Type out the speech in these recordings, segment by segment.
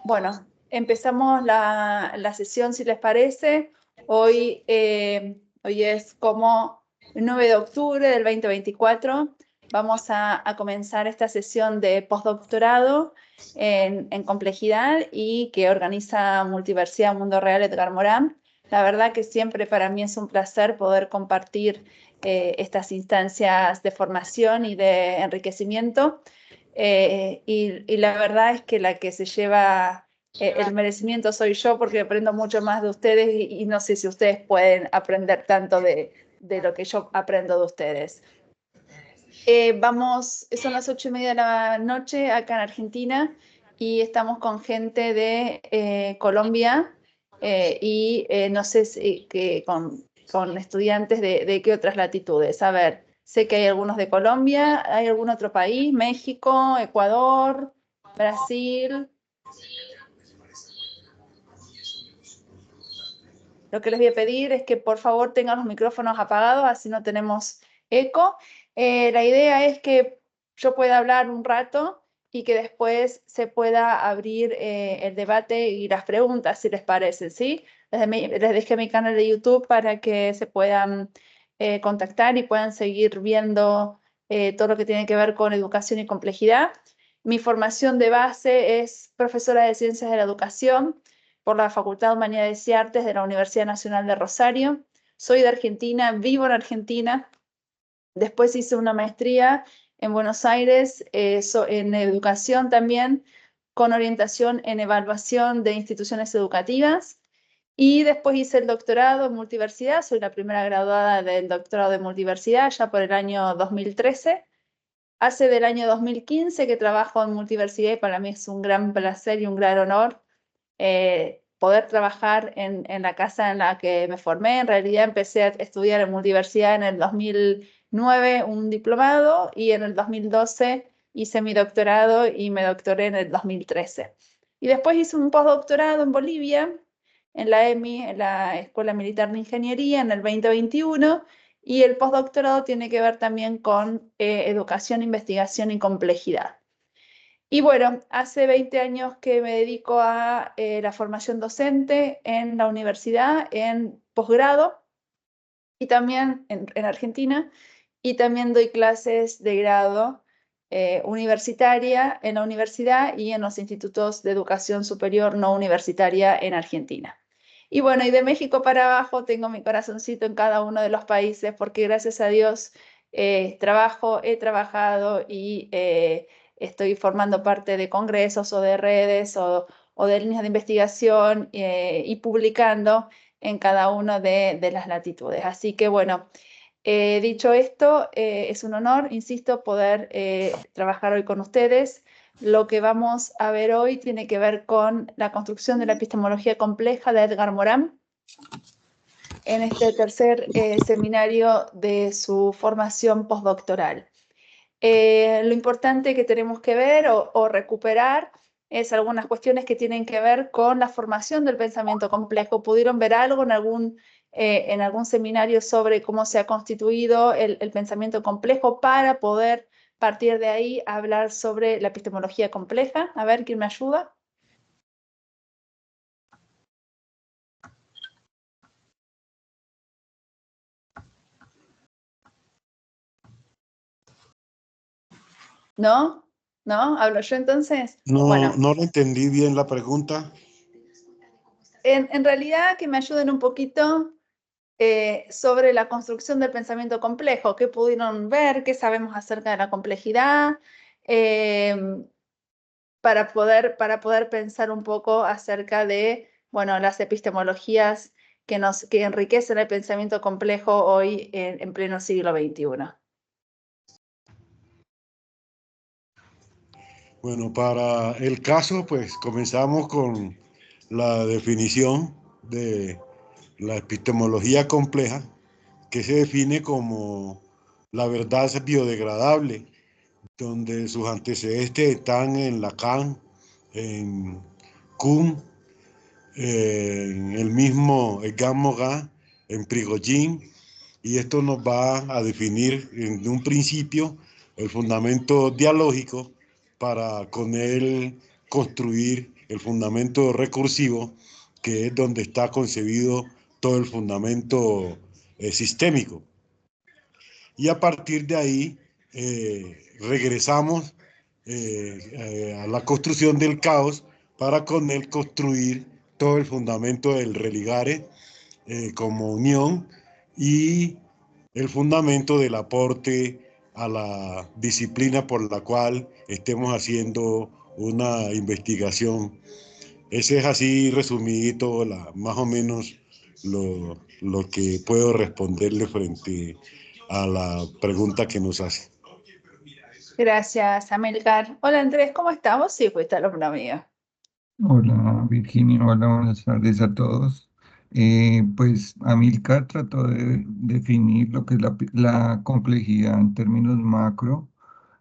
Bueno, empezamos la sesión, si les parece. Hoy es como el 9 de octubre del 2024. Vamos a comenzar esta sesión de postdoctorado en complejidad y que organiza Multiversidad Mundo Real Edgar Morán. La verdad que siempre para mí es un placer poder compartir estas instancias de formación y de enriquecimiento. Y la verdad es que la que se lleva el merecimiento soy yo, porque aprendo mucho más de ustedes y no sé si ustedes pueden aprender tanto de lo que yo aprendo de ustedes. Son las 8:30 de la noche acá en Argentina y estamos con gente de Colombia y no sé con estudiantes de qué otras latitudes. A ver, sé que hay algunos de Colombia, ¿hay algún otro país? México, Ecuador, Brasil. Lo que les voy a pedir es que por favor tengan los micrófonos apagados, así no tenemos eco. La idea es que yo pueda hablar un rato y que después se pueda abrir el debate y las preguntas, si les parece, ¿sí? Les dejé mi canal de YouTube para que se puedan contactar y puedan seguir viendo todo lo que tiene que ver con educación y complejidad. Mi formación de base es profesora de Ciencias de la Educación por la Facultad de Humanidades y Artes de la Universidad Nacional de Rosario. Soy de Argentina, vivo en Argentina. Después hice una maestría en Buenos Aires en educación también, con orientación en evaluación de instituciones educativas. Y después hice el doctorado en multiversidad. Soy la primera graduada del doctorado de multiversidad ya por el año 2013. Hace del año 2015 que trabajo en multiversidad y para mí es un gran placer y un gran honor poder trabajar en la casa en la que me formé. En realidad empecé a estudiar en multiversidad en el 2009, un diplomado, y en el 2012 hice mi doctorado y me doctoré en el 2013. Y después hice un postdoctorado en Bolivia, en la EMI, en la Escuela Militar de Ingeniería, en el 2021, y el postdoctorado tiene que ver también con educación, investigación y complejidad. Y bueno, hace 20 años que me dedico a la formación docente en la universidad, en posgrado, y también en Argentina, y también doy clases de grado universitaria en la universidad y en los institutos de educación superior no universitaria en Argentina. Y bueno, y de México para abajo tengo mi corazoncito en cada uno de los países porque gracias a Dios he trabajado y estoy formando parte de congresos o de redes o de líneas de investigación y publicando en cada una de las latitudes. Así que bueno, dicho esto, es un honor, insisto, poder trabajar hoy con ustedes. Lo que vamos a ver hoy tiene que ver con la construcción de la epistemología compleja de Edgar Morán en este tercer seminario de su formación postdoctoral. Lo importante que tenemos que ver o recuperar es algunas cuestiones que tienen que ver con la formación del pensamiento complejo. ¿Pudieron ver algo en algún seminario sobre cómo se ha constituido el pensamiento complejo para poder partir de ahí a hablar sobre la epistemología compleja? A ver, ¿quién me ayuda? ¿No? ¿No? ¿Hablo yo entonces? No, Bueno, no le entendí bien la pregunta. en realidad que me ayuden un poquito sobre la construcción del pensamiento complejo. ¿Qué pudieron ver? ¿Qué sabemos acerca de la complejidad? Para poder pensar un poco acerca de, bueno, las epistemologías que enriquecen el pensamiento complejo hoy en pleno siglo XXI. Bueno, para el caso, pues comenzamos con la definición de la epistemología compleja, que se define como la verdad biodegradable, donde sus antecedentes están en Lacan, en Kuhn, en el mismo Edgar Morin, en Prigogine, y esto nos va a definir en un principio el fundamento dialógico para con él construir el fundamento recursivo, que es donde está concebido todo el fundamento sistémico. Y a partir de ahí regresamos a la construcción del caos para con él construir todo el fundamento del religare como unión y el fundamento del aporte a la disciplina por la cual estemos haciendo una investigación. Ese es así resumidito, más o menos lo que puedo responderle frente a la pregunta que nos hace. Gracias, Amilcar. Hola, Andrés, ¿cómo estamos? Sí, fuiste alumno mío. Hola Virginia, hola, buenas tardes a todos. Pues Amilcar trató de definir lo que es la complejidad en términos macro.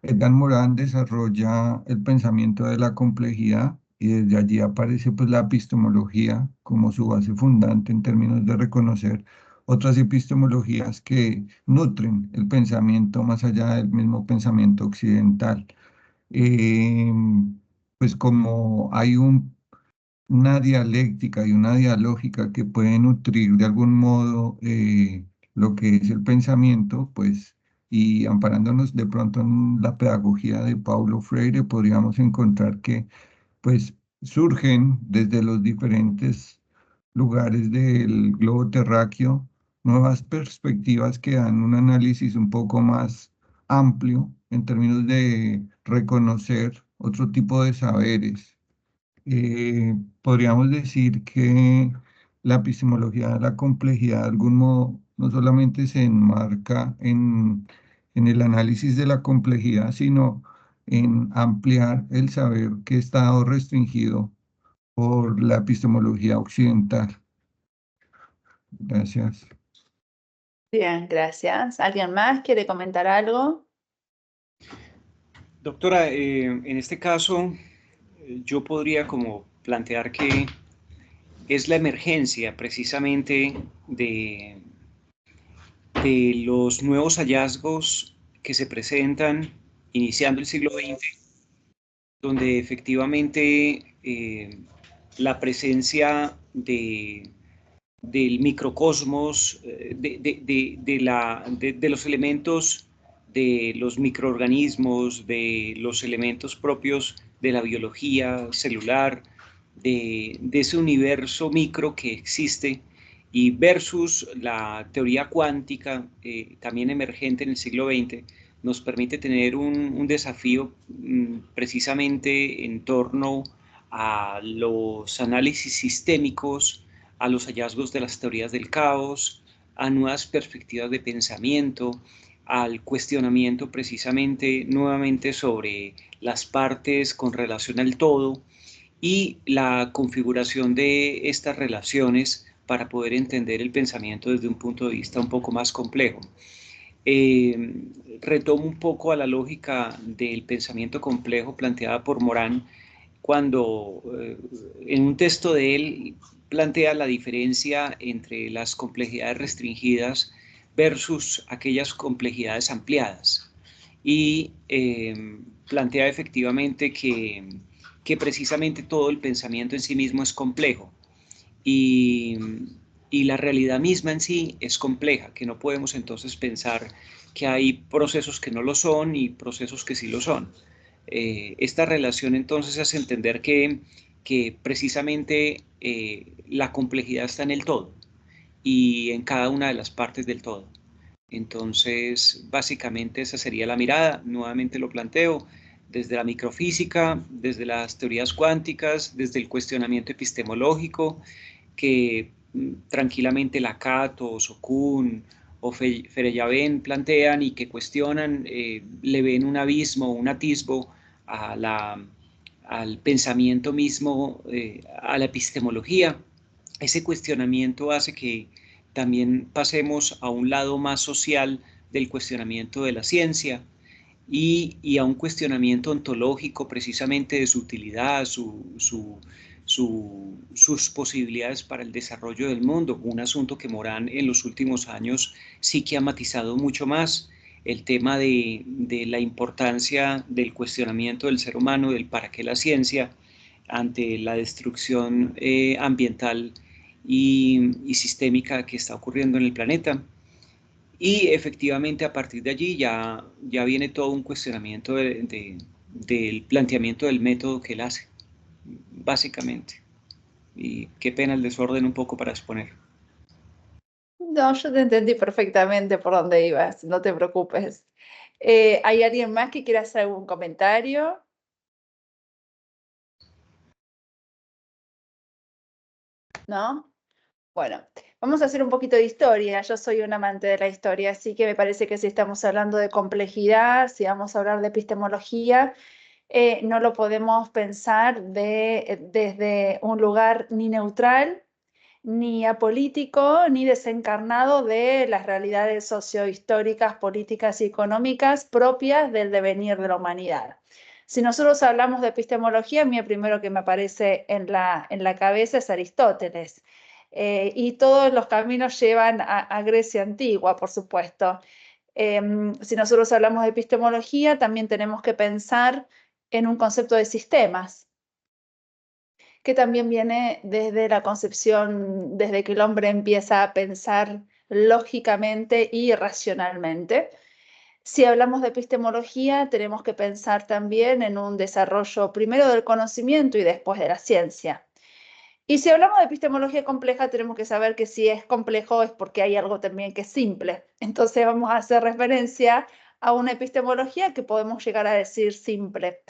Edgar Morin desarrolla el pensamiento de la complejidad y desde allí aparece pues la epistemología como su base fundante en términos de reconocer otras epistemologías que nutren el pensamiento más allá del mismo pensamiento occidental. Eh, pues como hay una dialéctica y una dialógica que puede nutrir de algún modo lo que es el pensamiento, pues, y amparándonos de pronto en la pedagogía de Paulo Freire, podríamos encontrar que, pues, surgen desde los diferentes lugares del globo terráqueo nuevas perspectivas que dan un análisis un poco más amplio en términos de reconocer otro tipo de saberes. Podríamos decir que la epistemología de la complejidad de algún modo no solamente se enmarca en el análisis de la complejidad, sino en ampliar el saber que ha estado restringido por la epistemología occidental. Gracias. Bien, gracias. ¿Alguien más quiere comentar algo? Doctora, en este caso yo podría como plantear que es la emergencia precisamente de los nuevos hallazgos que se presentan iniciando el siglo XX, donde efectivamente la presencia del microcosmos, de los elementos de los microorganismos, de los elementos propios de la biología celular, de ese universo micro que existe, y versus la teoría cuántica, también emergente en el siglo XX, nos permite tener un desafío precisamente en torno a los análisis sistémicos, a los hallazgos de las teorías del caos, a nuevas perspectivas de pensamiento, al cuestionamiento precisamente nuevamente sobre las partes con relación al todo y la configuración de estas relaciones para poder entender el pensamiento desde un punto de vista un poco más complejo. Retomo un poco a la lógica del pensamiento complejo planteada por Morin cuando en un texto de él plantea la diferencia entre las complejidades restringidas versus aquellas complejidades ampliadas y plantea efectivamente que precisamente todo el pensamiento en sí mismo es complejo y, y la realidad misma en sí es compleja, que no podemos entonces pensar que hay procesos que no lo son y procesos que sí lo son. Esta relación entonces hace entender que precisamente la complejidad está en el todo y en cada una de las partes del todo. Entonces, básicamente esa sería la mirada. Nuevamente lo planteo desde la microfísica, desde las teorías cuánticas, desde el cuestionamiento epistemológico, que tranquilamente Lakatos o Kuhn o Feyerabend plantean y que cuestionan, le ven un abismo, un atisbo al pensamiento mismo, a la epistemología. Ese cuestionamiento hace que también pasemos a un lado más social del cuestionamiento de la ciencia y a un cuestionamiento ontológico precisamente de su utilidad, sus posibilidades para el desarrollo del mundo, un asunto que Morin en los últimos años sí que ha matizado mucho más, el tema de la importancia del cuestionamiento del ser humano, del para qué la ciencia, ante la destrucción ambiental y sistémica que está ocurriendo en el planeta. Y efectivamente a partir de allí ya viene todo un cuestionamiento del planteamiento del método que él hace, básicamente. Y qué pena el desorden un poco para exponer. No, yo te entendí perfectamente por dónde ibas, no te preocupes. ¿Hay alguien más que quiera hacer algún comentario? ¿No? Bueno, vamos a hacer un poquito de historia. Yo soy un amante de la historia, así que me parece que si estamos hablando de complejidad, si vamos a hablar de epistemología, no lo podemos pensar desde un lugar ni neutral, ni apolítico, ni desencarnado de las realidades sociohistóricas, políticas y económicas propias del devenir de la humanidad. Si nosotros hablamos de epistemología, a mí el primero que me aparece en la cabeza es Aristóteles. Y todos los caminos llevan a Grecia antigua, por supuesto. Si nosotros hablamos de epistemología, también tenemos que pensar en un concepto de sistemas, que también viene desde la concepción, desde que el hombre empieza a pensar lógicamente y racionalmente. Si hablamos de epistemología, tenemos que pensar también en un desarrollo primero del conocimiento y después de la ciencia. Y si hablamos de epistemología compleja, tenemos que saber que si es complejo es porque hay algo también que es simple. Entonces vamos a hacer referencia a una epistemología que podemos llegar a decir simple.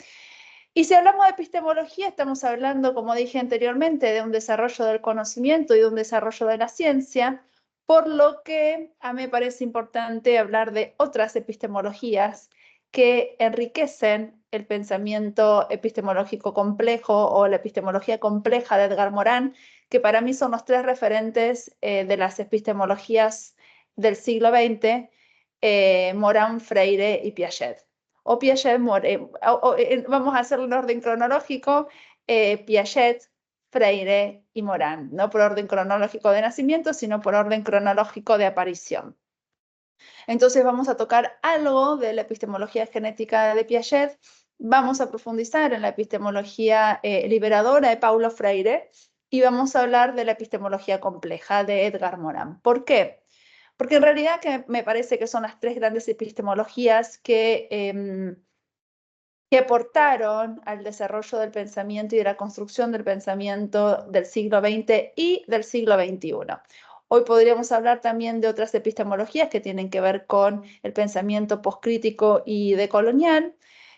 Y si hablamos de epistemología, estamos hablando, como dije anteriormente, de un desarrollo del conocimiento y de un desarrollo de la ciencia, por lo que a mí me parece importante hablar de otras epistemologías que enriquecen el pensamiento epistemológico complejo o la epistemología compleja de Edgar Morin, que para mí son los tres referentes de las epistemologías del siglo XX, Morin, Freire y Piaget. O Piaget, vamos a hacerlo en orden cronológico, Piaget, Freire y Morin, no por orden cronológico de nacimiento, sino por orden cronológico de aparición. Entonces vamos a tocar algo de la epistemología genética de Piaget, vamos a profundizar en la epistemología liberadora de Paulo Freire y vamos a hablar de la epistemología compleja de Edgar Morin. ¿Por qué? Porque en realidad que me parece que son las tres grandes epistemologías que aportaron al desarrollo del pensamiento y de la construcción del pensamiento del siglo XX y del siglo XXI. Hoy podríamos hablar también de otras epistemologías que tienen que ver con el pensamiento poscrítico y decolonial,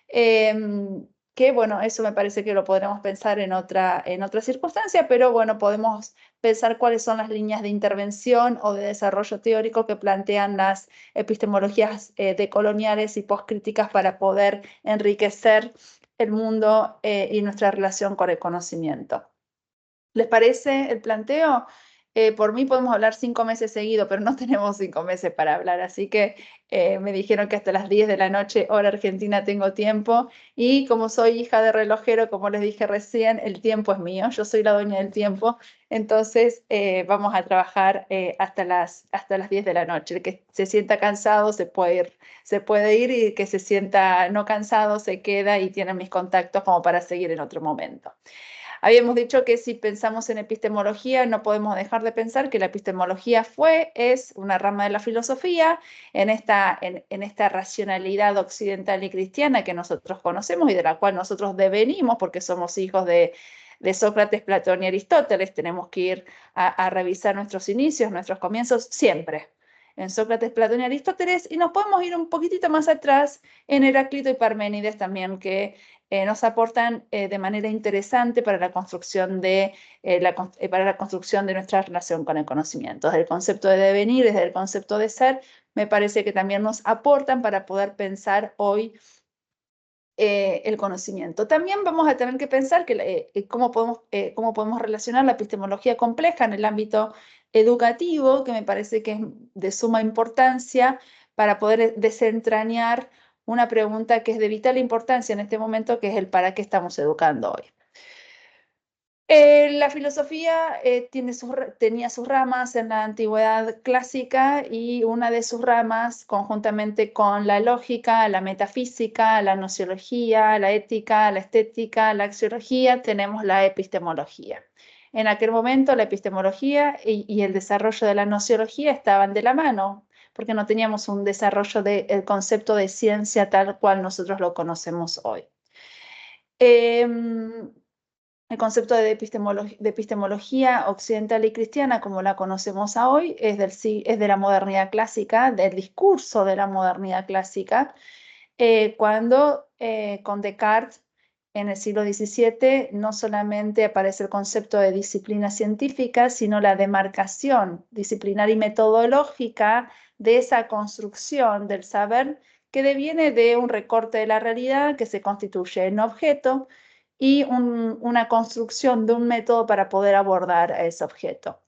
que bueno, eso me parece que lo podremos pensar en otra circunstancia, pero bueno, podemos pensar cuáles son las líneas de intervención o de desarrollo teórico que plantean las epistemologías decoloniales y poscríticas para poder enriquecer el mundo y nuestra relación con el conocimiento. ¿Les parece el planteo? Por mí podemos hablar 5 meses seguidos, pero no tenemos 5 meses para hablar, así que me dijeron que hasta las 10 de la noche, hora argentina, tengo tiempo, y como soy hija de relojero, como les dije recién, el tiempo es mío, yo soy la dueña del tiempo, entonces vamos a trabajar hasta las 10 de la noche. El que se sienta cansado se puede ir, y el que se sienta no cansado se queda y tiene mis contactos como para seguir en otro momento. Habíamos dicho que si pensamos en epistemología, no podemos dejar de pensar que la epistemología es una rama de la filosofía en esta racionalidad occidental y cristiana que nosotros conocemos y de la cual nosotros devenimos porque somos hijos de Sócrates, Platón y Aristóteles. Tenemos que ir a revisar nuestros inicios, nuestros comienzos siempre en Sócrates, Platón y Aristóteles, y nos podemos ir un poquitito más atrás en Heráclito y Parménides también, que nos aportan de manera interesante para la construcción de nuestra relación con el conocimiento. Desde el concepto de devenir, desde el concepto de ser, me parece que también nos aportan para poder pensar hoy el conocimiento. También vamos a tener que pensar cómo podemos relacionar la epistemología compleja en el ámbito educativo, que me parece que es de suma importancia para poder desentrañar una pregunta que es de vital importancia en este momento, que es el para qué estamos educando hoy. La filosofía tenía sus ramas en la antigüedad clásica y una de sus ramas, conjuntamente con la lógica, la metafísica, la nociología, la ética, la estética, la axiología, tenemos la epistemología. En aquel momento la epistemología y el desarrollo de la nociología estaban de la mano, porque no teníamos un desarrollo del concepto de ciencia tal cual nosotros lo conocemos hoy. El concepto de epistemología occidental y cristiana, como la conocemos hoy, es de la modernidad clásica, del discurso de la modernidad clásica, cuando con Descartes, en el siglo XVII, no solamente aparece el concepto de disciplina científica, sino la demarcación disciplinar y metodológica de esa construcción del saber que deviene de un recorte de la realidad que se constituye en objeto, y una construcción de un método para poder abordar a ese objeto.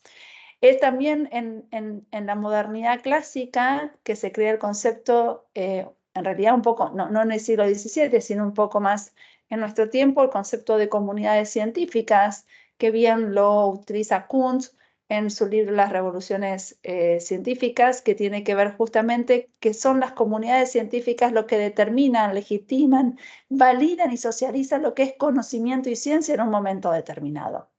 Es también en la modernidad clásica que se crea el concepto, en realidad un poco, no en el siglo XVII, sino un poco más en nuestro tiempo, el concepto de comunidades científicas, que bien lo utiliza Kuntz en su libro Las revoluciones científicas, que tiene que ver justamente que son las comunidades científicas lo que determinan, legitiman, validan y socializan lo que es conocimiento y ciencia en un momento determinado.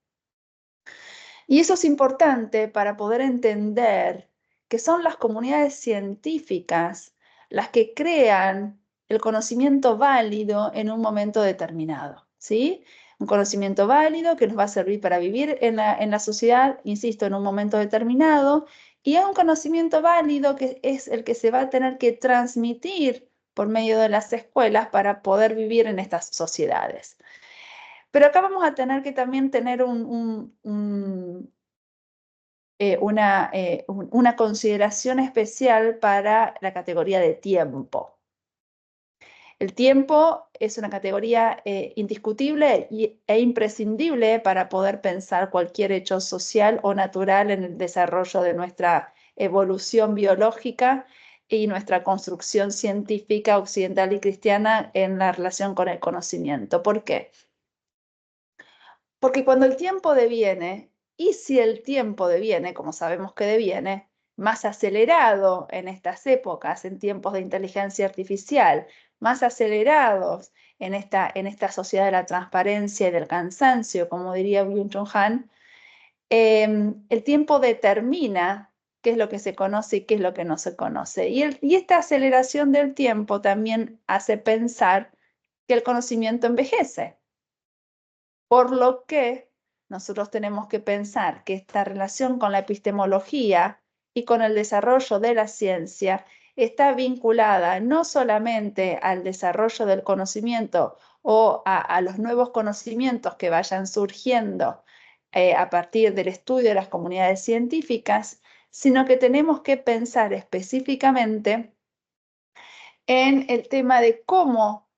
Y eso es importante para poder entender que son las comunidades científicas las que crean el conocimiento válido en un momento determinado, ¿sí? Un conocimiento válido que nos va a servir para vivir en la sociedad, insisto, en un momento determinado, y es un conocimiento válido que es el que se va a tener que transmitir por medio de las escuelas para poder vivir en estas sociedades. Pero acá vamos a tener que también tener una consideración especial para la categoría de tiempo. El tiempo es una categoría indiscutible e imprescindible para poder pensar cualquier hecho social o natural en el desarrollo de nuestra evolución biológica y nuestra construcción científica occidental y cristiana en la relación con el conocimiento. ¿Por qué? Porque cuando el tiempo deviene, y si el tiempo deviene, como sabemos que deviene, más acelerado en estas épocas, en tiempos de inteligencia artificial, más acelerados en esta sociedad de la transparencia y del cansancio, como diría Byung-Chul Han, el tiempo determina qué es lo que se conoce y qué es lo que no se conoce. Y esta aceleración del tiempo también hace pensar que el conocimiento envejece. Por lo que nosotros tenemos que pensar que esta relación con la epistemología y con el desarrollo de la ciencia está vinculada no solamente al desarrollo del conocimiento o a los nuevos conocimientos que vayan surgiendo a partir del estudio de las comunidades científicas, sino que tenemos que pensar específicamente en el tema de cómo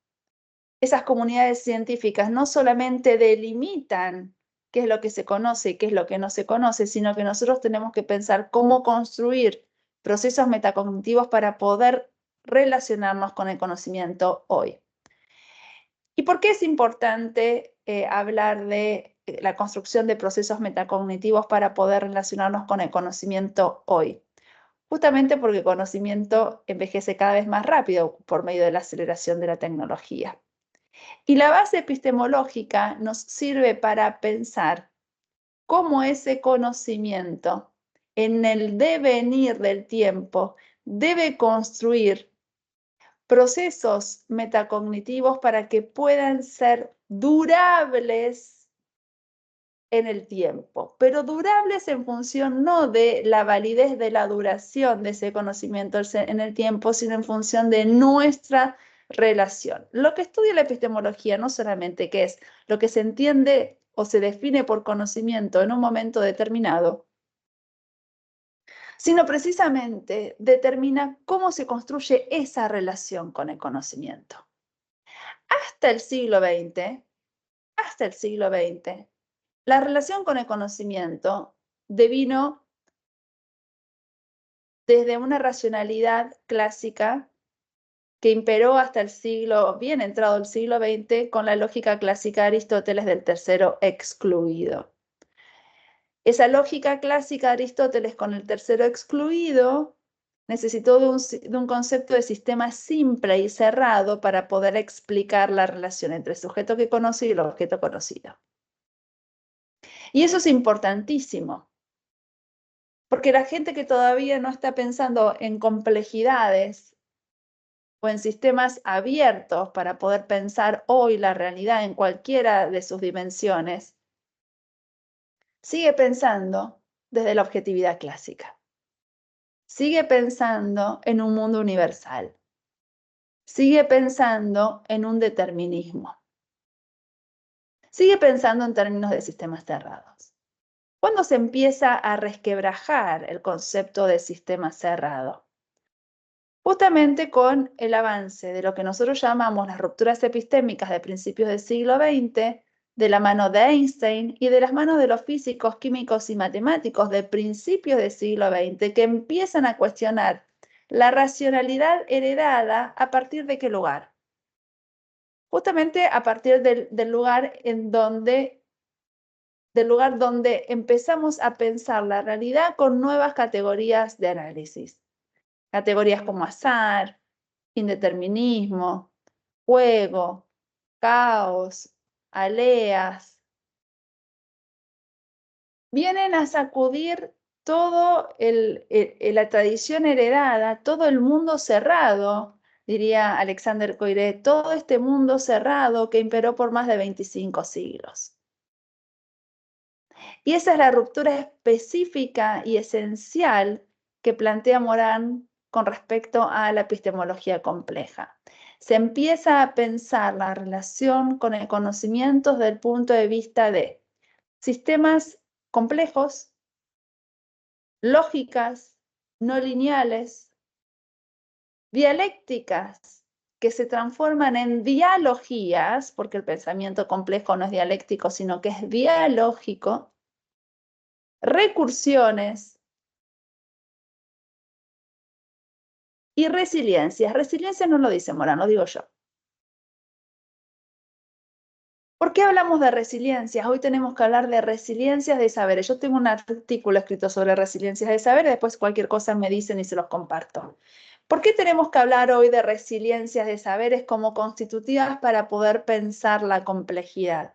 esas comunidades científicas no solamente delimitan qué es lo que se conoce y qué es lo que no se conoce, sino que nosotros tenemos que pensar cómo construir procesos metacognitivos para poder relacionarnos con el conocimiento hoy. ¿Y por qué es importante hablar de la construcción de procesos metacognitivos para poder relacionarnos con el conocimiento hoy? Justamente porque el conocimiento envejece cada vez más rápido por medio de la aceleración de la tecnología. Y la base epistemológica nos sirve para pensar cómo ese conocimiento en el devenir del tiempo debe construir procesos metacognitivos para que puedan ser durables en el tiempo, pero durables en función no de la validez de la duración de ese conocimiento en el tiempo, sino en función de nuestra relación. Lo que estudia la epistemología no solamente que es lo que se entiende o se define por conocimiento en un momento determinado, sino precisamente determina cómo se construye esa relación con el conocimiento. Hasta el siglo XX, la relación con el conocimiento devino desde una racionalidad clásica que imperó hasta el siglo, bien entrado el siglo XX, con la lógica clásica de Aristóteles del tercero excluido. Esa lógica clásica de Aristóteles con el tercero excluido necesitó de un concepto de sistema simple y cerrado para poder explicar la relación entre el sujeto que conoce y el objeto conocido. Y eso es importantísimo, porque la gente que todavía no está pensando en complejidades o en sistemas abiertos para poder pensar hoy la realidad en cualquiera de sus dimensiones, sigue pensando desde la objetividad clásica. Sigue pensando en un mundo universal. Sigue pensando en un determinismo. Sigue pensando en términos de sistemas cerrados. ¿Cuándo se empieza a resquebrajar el concepto de sistema cerrado? Justamente con el avance de lo que nosotros llamamos las rupturas epistémicas de principios del siglo XX, de la mano de Einstein y de las manos de los físicos, químicos y matemáticos de principios del siglo XX, que empiezan a cuestionar la racionalidad heredada a partir de qué lugar. Justamente a partir del lugar donde empezamos a pensar la realidad con nuevas categorías de análisis. Categorías como azar, indeterminismo, juego, caos, aleas. Vienen a sacudir todo la tradición heredada, todo el mundo cerrado, diría Alexander Coiré, todo este mundo cerrado que imperó por más de 25 siglos. Y esa es la ruptura específica y esencial que plantea Morán con respecto a la epistemología compleja. Se empieza a pensar la relación con el conocimiento desde el punto de vista de sistemas complejos, lógicas, no lineales, dialécticas que se transforman en dialogías, porque el pensamiento complejo no es dialéctico, sino que es dialógico, recursiones y resiliencias. Resiliencia no lo dice Morán, lo digo yo. ¿Por qué hablamos de resiliencias? Hoy tenemos que hablar de resiliencias de saberes. Yo tengo un artículo escrito sobre resiliencias de saberes, después cualquier cosa me dicen y se los comparto. ¿Por qué tenemos que hablar hoy de resiliencias de saberes como constitutivas para poder pensar la complejidad?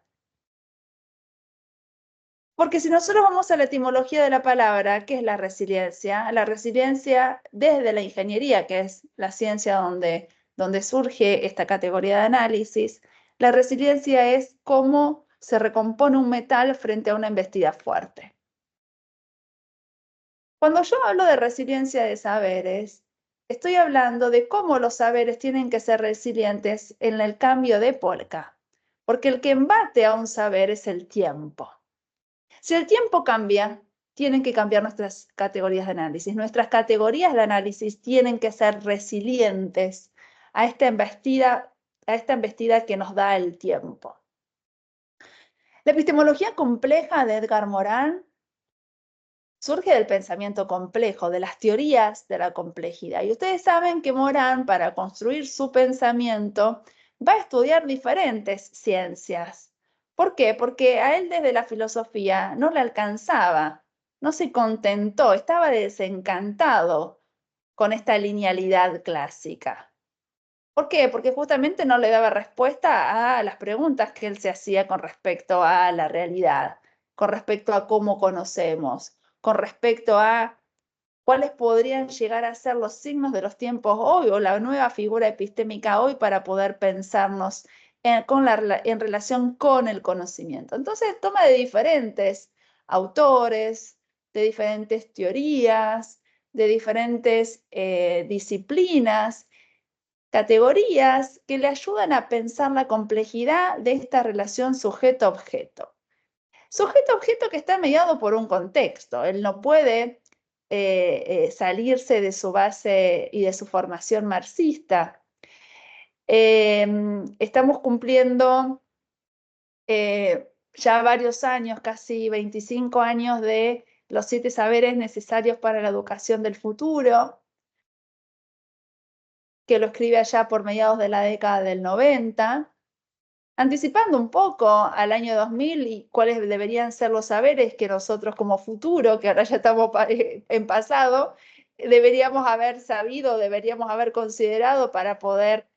Porque si nosotros vamos a la etimología de la palabra, ¿qué es la resiliencia? La resiliencia desde la ingeniería, que es la ciencia donde surge esta categoría de análisis, la resiliencia es cómo se recompone un metal frente a una embestida fuerte. Cuando yo hablo de resiliencia de saberes, estoy hablando de cómo los saberes tienen que ser resilientes en el cambio de época, porque el que embate a un saber es el tiempo. Si el tiempo cambia, tienen que cambiar nuestras categorías de análisis. Nuestras categorías de análisis tienen que ser resilientes a esta embestida que nos da el tiempo. La epistemología compleja de Edgar Morin surge del pensamiento complejo, de las teorías de la complejidad. Y ustedes saben que Morin, para construir su pensamiento, va a estudiar diferentes ciencias. ¿Por qué? Porque a él desde la filosofía no le alcanzaba, no se contentó, estaba desencantado con esta linealidad clásica. ¿Por qué? Porque justamente no le daba respuesta a las preguntas que él se hacía con respecto a la realidad, con respecto a cómo conocemos, con respecto a cuáles podrían llegar a ser los signos de los tiempos hoy o la nueva figura epistémica hoy para poder pensarnos en relación con el conocimiento. Entonces toma de diferentes autores, de diferentes teorías, de diferentes disciplinas, categorías que le ayudan a pensar la complejidad de esta relación sujeto-objeto. Sujeto-objeto que está mediado por un contexto. Él no puede salirse de su base y de su formación marxista. Estamos cumpliendo ya varios años, casi 25 años de los 7 saberes necesarios para la educación del futuro, que lo escribe allá por mediados de la década del 90, anticipando un poco al año 2000 y cuáles deberían ser los saberes que nosotros como futuro, que ahora ya estamos en pasado, deberíamos haber sabido, deberíamos haber considerado para poder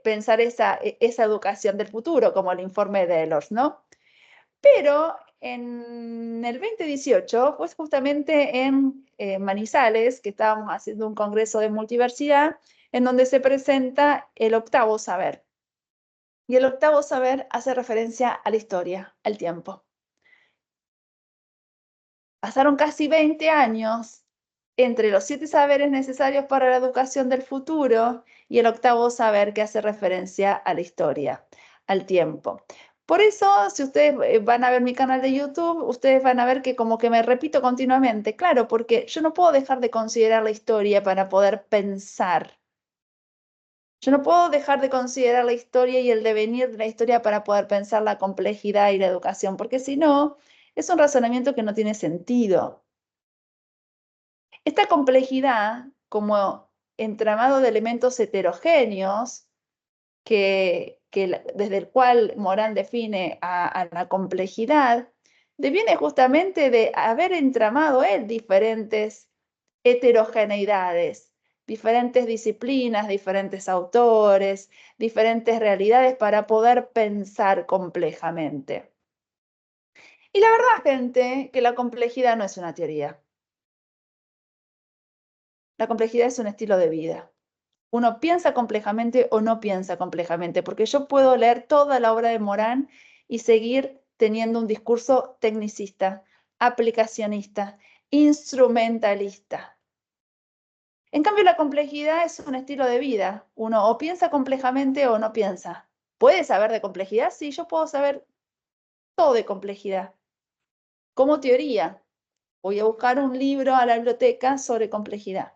pensar esa educación del futuro, como el informe de Ehlers, ¿no? Pero en el 2018, pues justamente en Manizales, que estábamos haciendo un congreso de multiversidad, en donde se presenta el octavo saber. Y el octavo saber hace referencia a la historia, al tiempo. Pasaron casi 20 años entre los 7 saberes necesarios para la educación del futuro y el octavo saber que hace referencia a la historia, al tiempo. Por eso, si ustedes van a ver mi canal de YouTube, ustedes van a ver que como que me repito continuamente, claro, porque yo no puedo dejar de considerar la historia para poder pensar. Yo no puedo dejar de considerar la historia y el devenir de la historia para poder pensar la complejidad y la educación, porque si no, es un razonamiento que no tiene sentido. Esta complejidad, como entramado de elementos heterogéneos, desde el cual Morán define a la complejidad, deviene justamente de haber entramado él diferentes heterogeneidades, diferentes disciplinas, diferentes autores, diferentes realidades para poder pensar complejamente. Y la verdad, gente, que la complejidad no es una teoría. La complejidad es un estilo de vida. Uno piensa complejamente o no piensa complejamente, porque yo puedo leer toda la obra de Morán y seguir teniendo un discurso tecnicista, aplicacionista, instrumentalista. En cambio, la complejidad es un estilo de vida. Uno o piensa complejamente o no piensa. ¿Puede saber de complejidad? Sí, yo puedo saber todo de complejidad. Como teoría, voy a buscar un libro a la biblioteca sobre complejidad.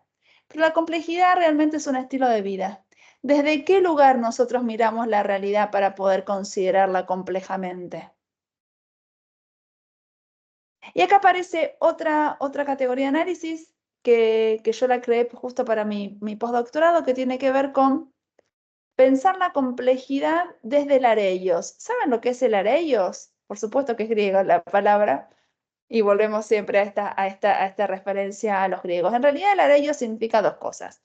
Pero la complejidad realmente es un estilo de vida. ¿Desde qué lugar nosotros miramos la realidad para poder considerarla complejamente? Y acá aparece otra categoría de análisis que yo la creé justo para mi postdoctorado, que tiene que ver con pensar la complejidad desde el areios. ¿Saben lo que es el areios? Por supuesto que es griego la palabra, y volvemos siempre a esta referencia a los griegos. En realidad el areios significa dos cosas.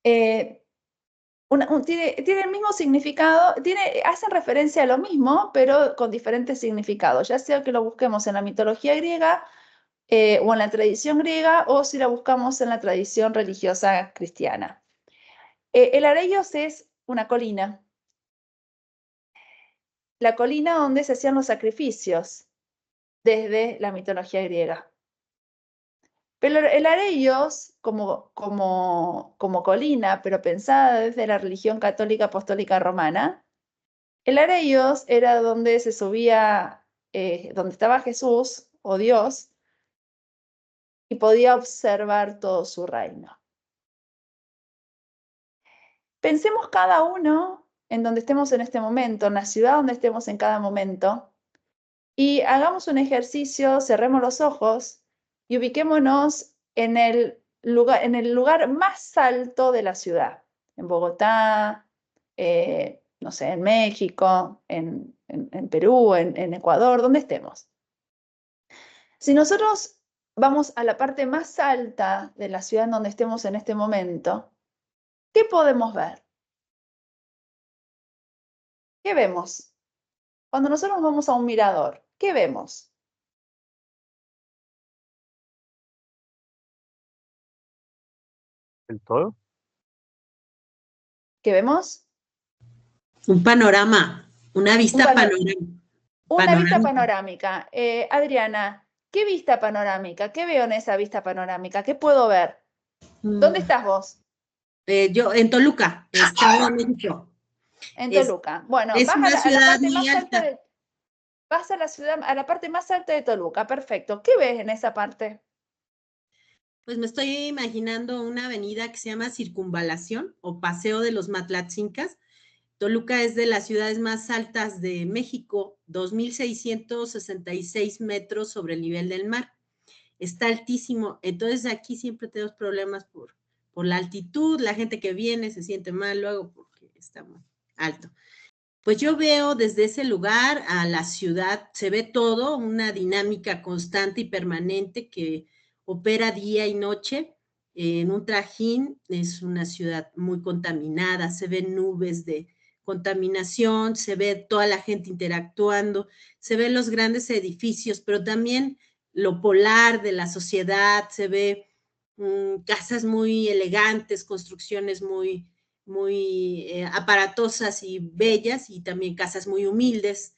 Tiene el mismo significado, hacen referencia a lo mismo, pero con diferentes significados, ya sea que lo busquemos en la mitología griega o en la tradición griega, o si la buscamos en la tradición religiosa cristiana. El areios es una colina. La colina donde se hacían los sacrificios desde la mitología griega. Pero el areios, como colina, pero pensada desde la religión católica apostólica romana, el areios era donde se subía, donde estaba Jesús o Dios, y podía observar todo su reino. Pensemos cada uno en donde estemos en este momento, en la ciudad donde estemos en cada momento, y hagamos un ejercicio, cerremos los ojos y ubiquémonos en el lugar más alto de la ciudad, en Bogotá, no sé, en México, en Perú, en Ecuador, donde estemos. Si nosotros vamos a la parte más alta de la ciudad en donde estemos en este momento, ¿qué podemos ver? ¿Qué vemos? Cuando nosotros vamos a un mirador, ¿qué vemos? ¿El todo? ¿Qué vemos? Un panorama, una vista panorámica. Una vista panorámica. Adriana, ¿qué vista panorámica? ¿Qué veo en esa vista panorámica? ¿Qué puedo ver? ¿Dónde estás vos? Yo en Toluca, Estado de México. En Toluca. Bueno, es una ciudad muy alta. Vas a la ciudad, a la parte más alta de Toluca, perfecto. ¿Qué ves en esa parte? Pues me estoy imaginando una avenida que se llama Circunvalación o Paseo de los Matlatzincas. Toluca es de las ciudades más altas de México, 2,666 metros sobre el nivel del mar. Está altísimo, entonces aquí siempre tenemos problemas por la altitud, la gente que viene se siente mal luego porque está muy alto. Pues yo veo desde ese lugar a la ciudad, se ve todo, una dinámica constante y permanente que opera día y noche en un trajín. Es una ciudad muy contaminada, se ven nubes de contaminación, se ve toda la gente interactuando, se ven los grandes edificios, pero también lo polar de la sociedad, se ve casas muy elegantes, construcciones muy aparatosas y bellas, y también casas muy humildes.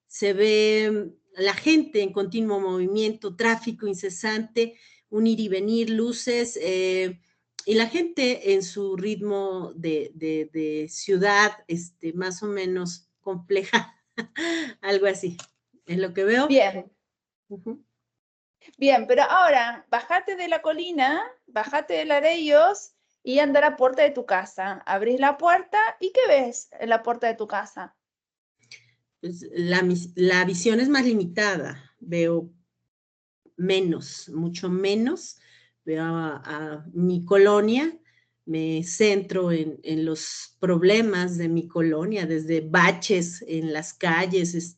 Se ve la gente en continuo movimiento, tráfico incesante, un ir y venir, luces, y la gente en su ritmo de ciudad, más o menos compleja, algo así, es lo que veo. Bien. Bien, pero ahora, bájate de la colina, bájate del Areyos y anda a la puerta de tu casa. Abrís la puerta y ¿qué ves en la puerta de tu casa? Pues la visión es más limitada, veo menos, mucho menos. Veo a mi colonia, me centro en los problemas de mi colonia, desde baches en las calles,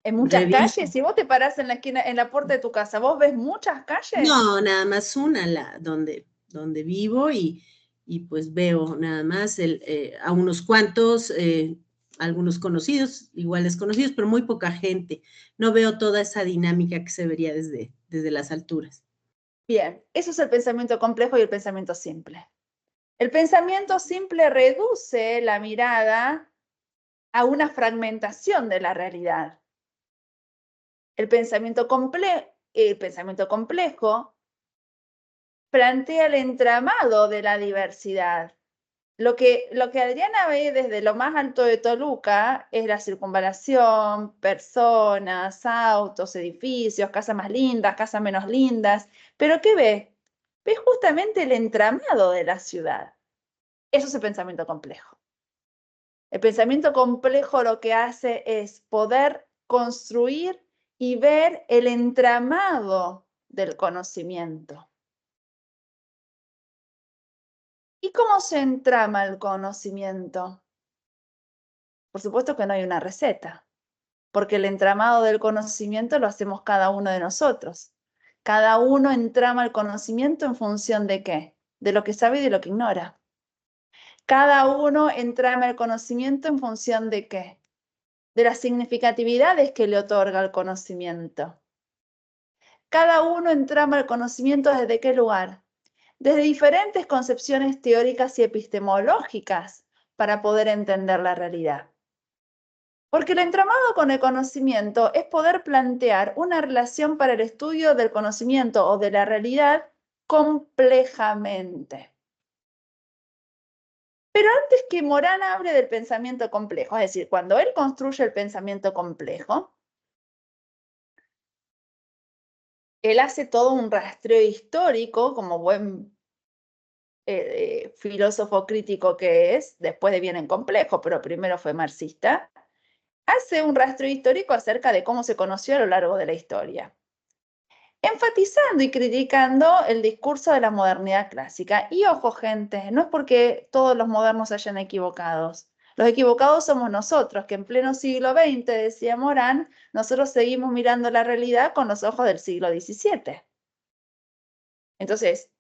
En muchas reviso. calles, si vos te parás en la esquina, en la puerta de tu casa, ¿vos ves muchas calles? No, nada más una, donde vivo, y pues veo nada más a unos cuantos, algunos conocidos, igual desconocidos, pero muy poca gente. No veo toda esa dinámica que se vería desde las alturas. Bien, eso es el pensamiento complejo y el pensamiento simple. El pensamiento simple reduce la mirada a una fragmentación de la realidad. El pensamiento complejo plantea el entramado de la diversidad. Lo que Adriana ve desde lo más alto de Toluca es la circunvalación, personas, autos, edificios, casas más lindas, casas menos lindas. ¿Pero qué ve? Ve justamente el entramado de la ciudad. Eso es el pensamiento complejo. El pensamiento complejo lo que hace es poder construir y ver el entramado del conocimiento. ¿Y cómo se entrama el conocimiento? Por supuesto que no hay una receta, porque el entramado del conocimiento lo hacemos cada uno de nosotros. Cada uno entrama el conocimiento en función de ¿qué? De lo que sabe y de lo que ignora. Cada uno entrama el conocimiento en función de ¿qué? De las significatividades que le otorga el conocimiento. Cada uno entrama el conocimiento ¿desde qué lugar? Desde diferentes concepciones teóricas y epistemológicas para poder entender la realidad. Porque el entramado con el conocimiento es poder plantear una relación para el estudio del conocimiento o de la realidad complejamente. Pero antes que Morán hable del pensamiento complejo, es decir, cuando él construye el pensamiento complejo, él hace todo un rastreo histórico como buen filósofo crítico que es, después de bien en complejo, pero primero fue marxista, hace un rastreo histórico acerca de cómo se conoció a lo largo de la historia, enfatizando y criticando el discurso de la modernidad clásica. Y ojo, gente, no es porque todos los modernos se hayan equivocados. Los equivocados somos nosotros, que en pleno siglo XX, decía Morán, nosotros seguimos mirando la realidad con los ojos del siglo XVII. Entonces,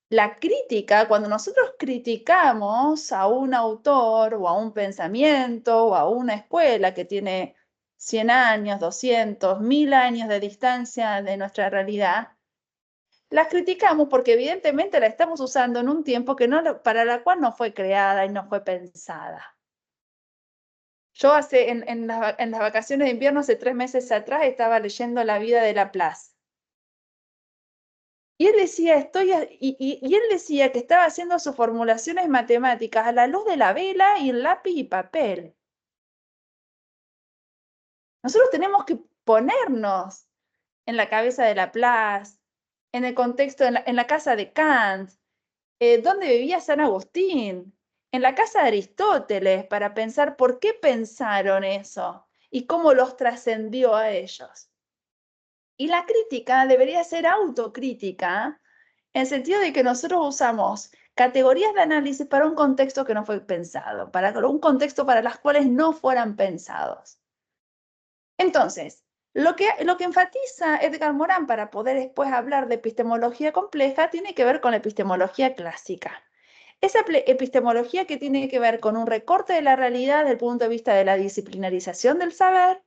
la crítica, cuando nosotros criticamos a un autor o a un pensamiento o a una escuela que tiene 100 años, 200, 1000 años de distancia de nuestra realidad, las criticamos porque evidentemente la estamos usando en un tiempo para la cual no fue creada y no fue pensada. Yo en las vacaciones de invierno, hace 3 meses atrás, estaba leyendo La vida de Laplace. Y él decía, él decía que estaba haciendo sus formulaciones matemáticas a la luz de la vela y el lápiz y papel. Nosotros tenemos que ponernos en la cabeza de Laplace, en el contexto, en la casa de Kant, donde vivía San Agustín, en la casa de Aristóteles, para pensar por qué pensaron eso y cómo los trascendió a ellos. Y la crítica debería ser autocrítica, en el sentido de que nosotros usamos categorías de análisis para un contexto que no fue pensado, para un contexto para las cuales no fueran pensados. Entonces, lo que enfatiza Edgar Morin para poder después hablar de epistemología compleja tiene que ver con la epistemología clásica. Esa epistemología que tiene que ver con un recorte de la realidad desde el punto de vista de la disciplinarización del saber,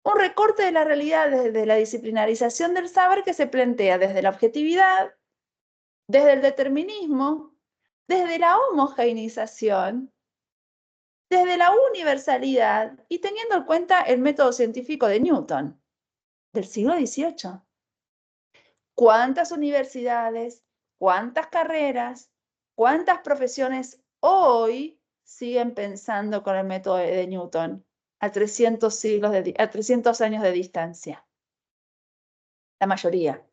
un recorte de la realidad desde la disciplinarización del saber que se plantea desde la objetividad, desde el determinismo, desde la homogeneización, desde la universalidad y teniendo en cuenta el método científico de Newton del siglo XVIII. ¿Cuántas universidades, cuántas carreras, cuántas profesiones hoy siguen pensando con el método de Newton a 300 años de distancia? La mayoría.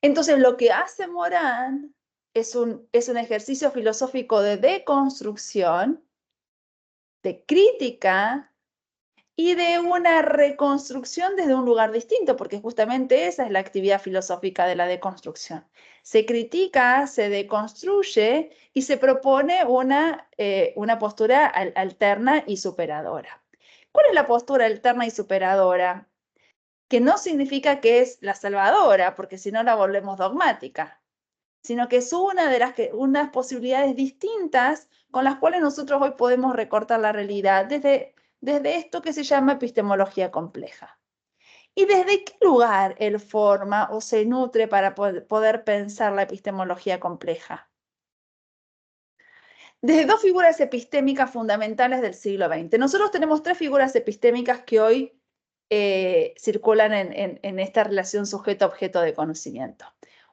Entonces, lo que hace Morin es un ejercicio filosófico de deconstrucción, de crítica y de una reconstrucción desde un lugar distinto, porque justamente esa es la actividad filosófica de la deconstrucción. Se critica, se deconstruye y se propone una postura alterna y superadora. ¿Cuál es la postura alterna y superadora? Que no significa que es la salvadora, porque si no la volvemos dogmática, sino que es unas posibilidades distintas con las cuales nosotros hoy podemos recortar la realidad desde esto que se llama epistemología compleja. ¿Y desde qué lugar él forma o se nutre para poder pensar la epistemología compleja? Desde dos figuras epistémicas fundamentales del siglo XX. Nosotros tenemos tres figuras epistémicas que hoy circulan en esta relación sujeto-objeto de conocimiento.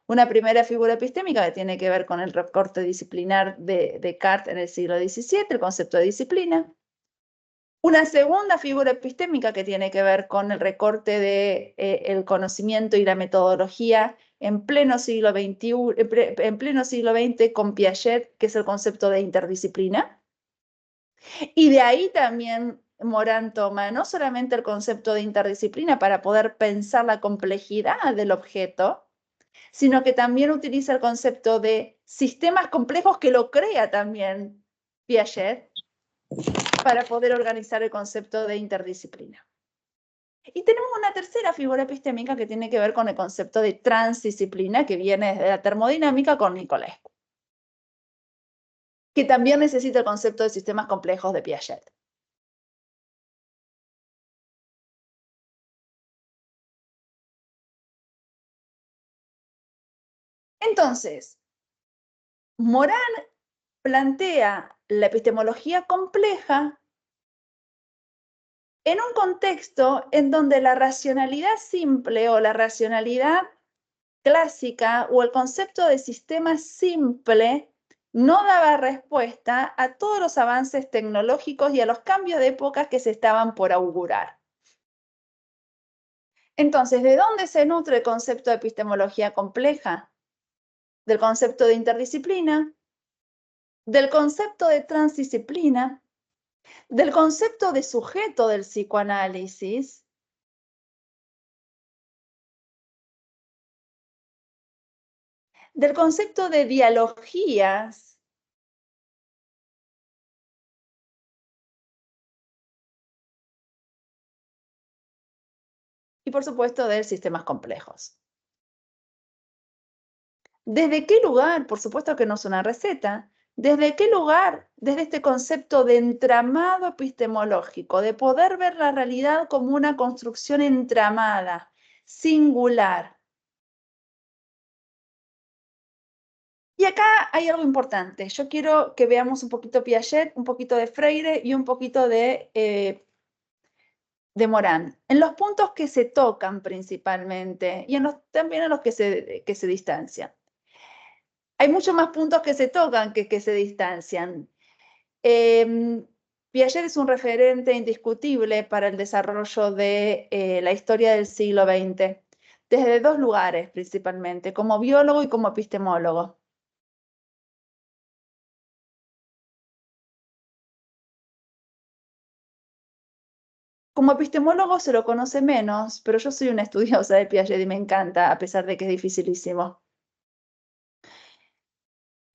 Una primera figura epistémica que tiene que ver con el recorte disciplinar de Descartes en el siglo XVII, el concepto de disciplina. Una segunda figura epistémica que tiene que ver con el recorte del conocimiento y la metodología en pleno siglo XX con Piaget, que es el concepto de interdisciplina. Y de ahí también Morin toma no solamente el concepto de interdisciplina para poder pensar la complejidad del objeto, sino que también utiliza el concepto de sistemas complejos que lo crea también Piaget para poder organizar el concepto de interdisciplina. Y tenemos una tercera figura epistémica que tiene que ver con el concepto de transdisciplina que viene desde la termodinámica con Nicolescu, que también necesita el concepto de sistemas complejos de Piaget. Entonces, Morin plantea la epistemología compleja en un contexto en donde la racionalidad simple o la racionalidad clásica o el concepto de sistema simple no daba respuesta a todos los avances tecnológicos y a los cambios de épocas que se estaban por augurar. Entonces, ¿de dónde se nutre el concepto de epistemología compleja? Del concepto de interdisciplina, del concepto de transdisciplina, del concepto de sujeto del psicoanálisis, del concepto de dialogías, y por supuesto de sistemas complejos. ¿Desde qué lugar? Por supuesto que no es una receta. ¿Desde qué lugar? Desde este concepto de entramado epistemológico, de poder ver la realidad como una construcción entramada, singular. Y acá hay algo importante. Yo quiero que veamos un poquito Piaget, un poquito de Freire y un poquito de Morin. En los puntos que se tocan principalmente y también en los que se distancian. Hay muchos más puntos que se tocan que se distancian. Piaget es un referente indiscutible para el desarrollo de la historia del siglo XX, desde dos lugares principalmente, como biólogo y como epistemólogo. Como epistemólogo se lo conoce menos, pero yo soy una estudiosa de Piaget y me encanta, a pesar de que es dificilísimo.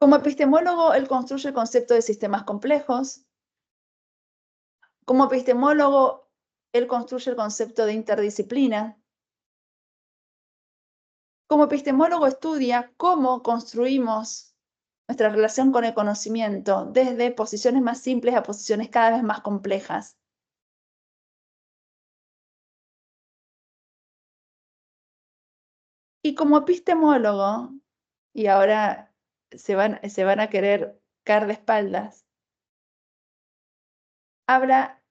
Como epistemólogo, él construye el concepto de sistemas complejos. Como epistemólogo, él construye el concepto de interdisciplina. Como epistemólogo estudia cómo construimos nuestra relación con el conocimiento desde posiciones más simples a posiciones cada vez más complejas. Y como epistemólogo, y ahora se van a querer caer de espaldas, habla,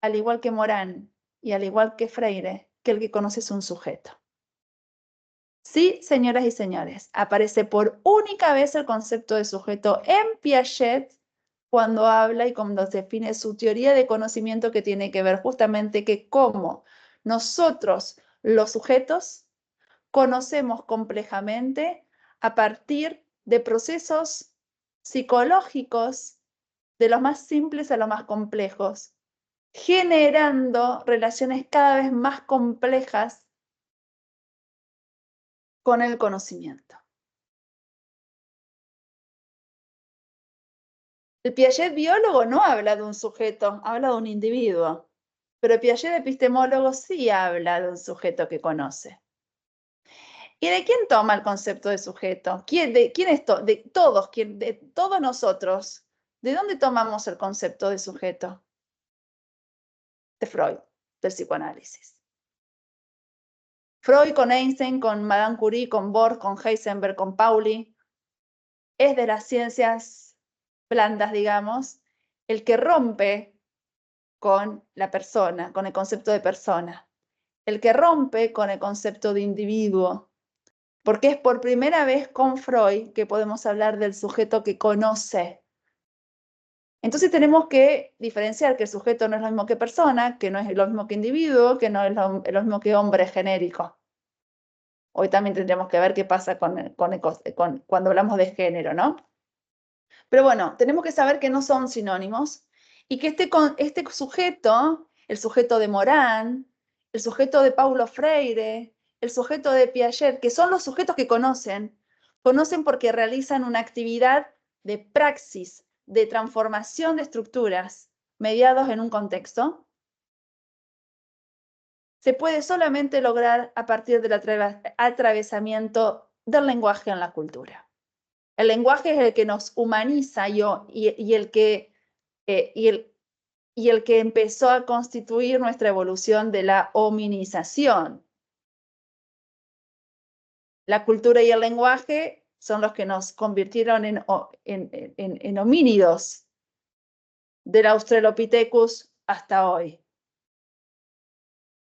al igual que Morán y al igual que Freire, que el que conoce es un sujeto. Sí, señoras y señores, aparece por única vez el concepto de sujeto en Piaget cuando habla y cuando define su teoría de conocimiento, que tiene que ver justamente que cómo nosotros, los sujetos, conocemos complejamente a partir de procesos psicológicos, de los más simples a los más complejos, generando relaciones cada vez más complejas con el conocimiento. El Piaget biólogo no habla de un sujeto, habla de un individuo, pero el Piaget epistemólogo sí habla de un sujeto que conoce. ¿Y de quién toma el concepto de sujeto? De todos nosotros. ¿De dónde tomamos el concepto de sujeto? De Freud, del psicoanálisis. Freud con Einstein, con Madame Curie, con Bohr, con Heisenberg, con Pauli, es de las ciencias blandas, digamos, el que rompe con la persona, con el concepto de persona, el que rompe con el concepto de individuo, porque es por primera vez con Freud que podemos hablar del sujeto que conoce. Entonces tenemos que diferenciar que el sujeto no es lo mismo que persona, que no es lo mismo que individuo, que no es lo mismo que hombre genérico. Hoy también tendríamos que ver qué pasa cuando hablamos de género, ¿no? Pero bueno, tenemos que saber que no son sinónimos y que este sujeto, el sujeto de Morán, el sujeto de Paulo Freire, el sujeto de Piaget, que son los sujetos que conocen porque realizan una actividad de praxis, de transformación de estructuras mediados en un contexto, se puede solamente lograr a partir del atravesamiento del lenguaje en la cultura. El lenguaje es el que nos humaniza y el que empezó a constituir nuestra evolución de la hominización. La cultura y el lenguaje son los que nos convirtieron en homínidos del Australopithecus hasta hoy.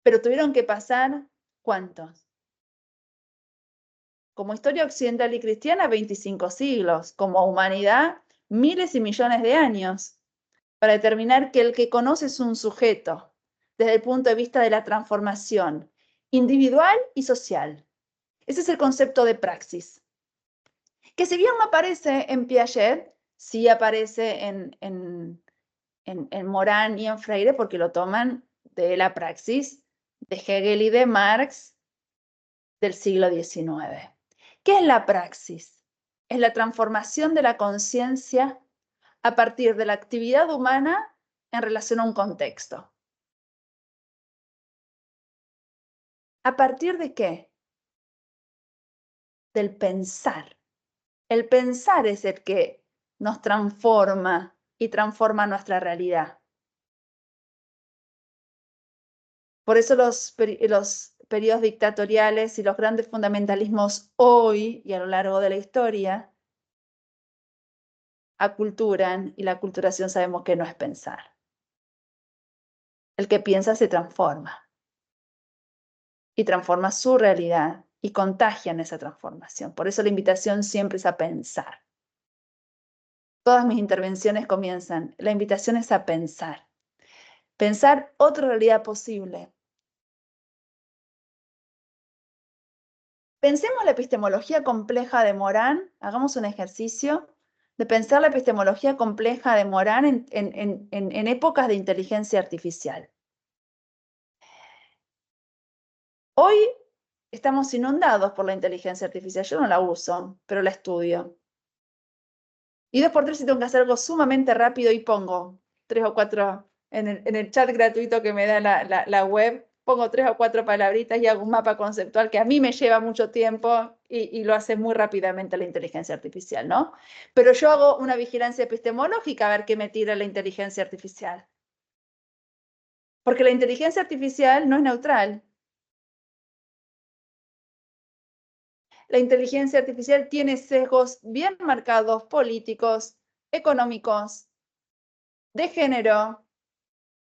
Pero tuvieron que pasar, ¿cuántos? Como historia occidental y cristiana, 25 siglos. Como humanidad, miles y millones de años, para determinar que el que conoce es un sujeto, desde el punto de vista de la transformación individual y social. Ese es el concepto de praxis, que si bien no aparece en Piaget, sí aparece en Morán y en Freire, porque lo toman de la praxis de Hegel y de Marx del siglo XIX. ¿Qué es la praxis? Es la transformación de la conciencia a partir de la actividad humana en relación a un contexto. ¿A partir de qué? Del pensar. El pensar es el que nos transforma y transforma nuestra realidad. Por eso los periodos dictatoriales y los grandes fundamentalismos hoy y a lo largo de la historia aculturan, y la aculturación sabemos que no es pensar. El que piensa se transforma y transforma su realidad y contagia en esa transformación. Por eso la invitación siempre es a pensar. Todas mis intervenciones comienzan, la invitación es a pensar. Pensar otra realidad posible. Pensemos la epistemología compleja de Morán, hagamos un ejercicio de pensar la epistemología compleja de Morán en épocas de inteligencia artificial. Hoy estamos inundados por la inteligencia artificial. Yo no la uso, pero la estudio. Y 2x3 si tengo que hacer algo sumamente rápido y pongo 3 o 4 en el chat gratuito que me da la web, pongo 3 o 4 palabritas y hago un mapa conceptual que a mí me lleva mucho tiempo y lo hace muy rápidamente la inteligencia artificial, ¿no? Pero yo hago una vigilancia epistemológica a ver qué me tira la inteligencia artificial. Porque la inteligencia artificial no es neutral. La inteligencia artificial tiene sesgos bien marcados políticos, económicos, de género,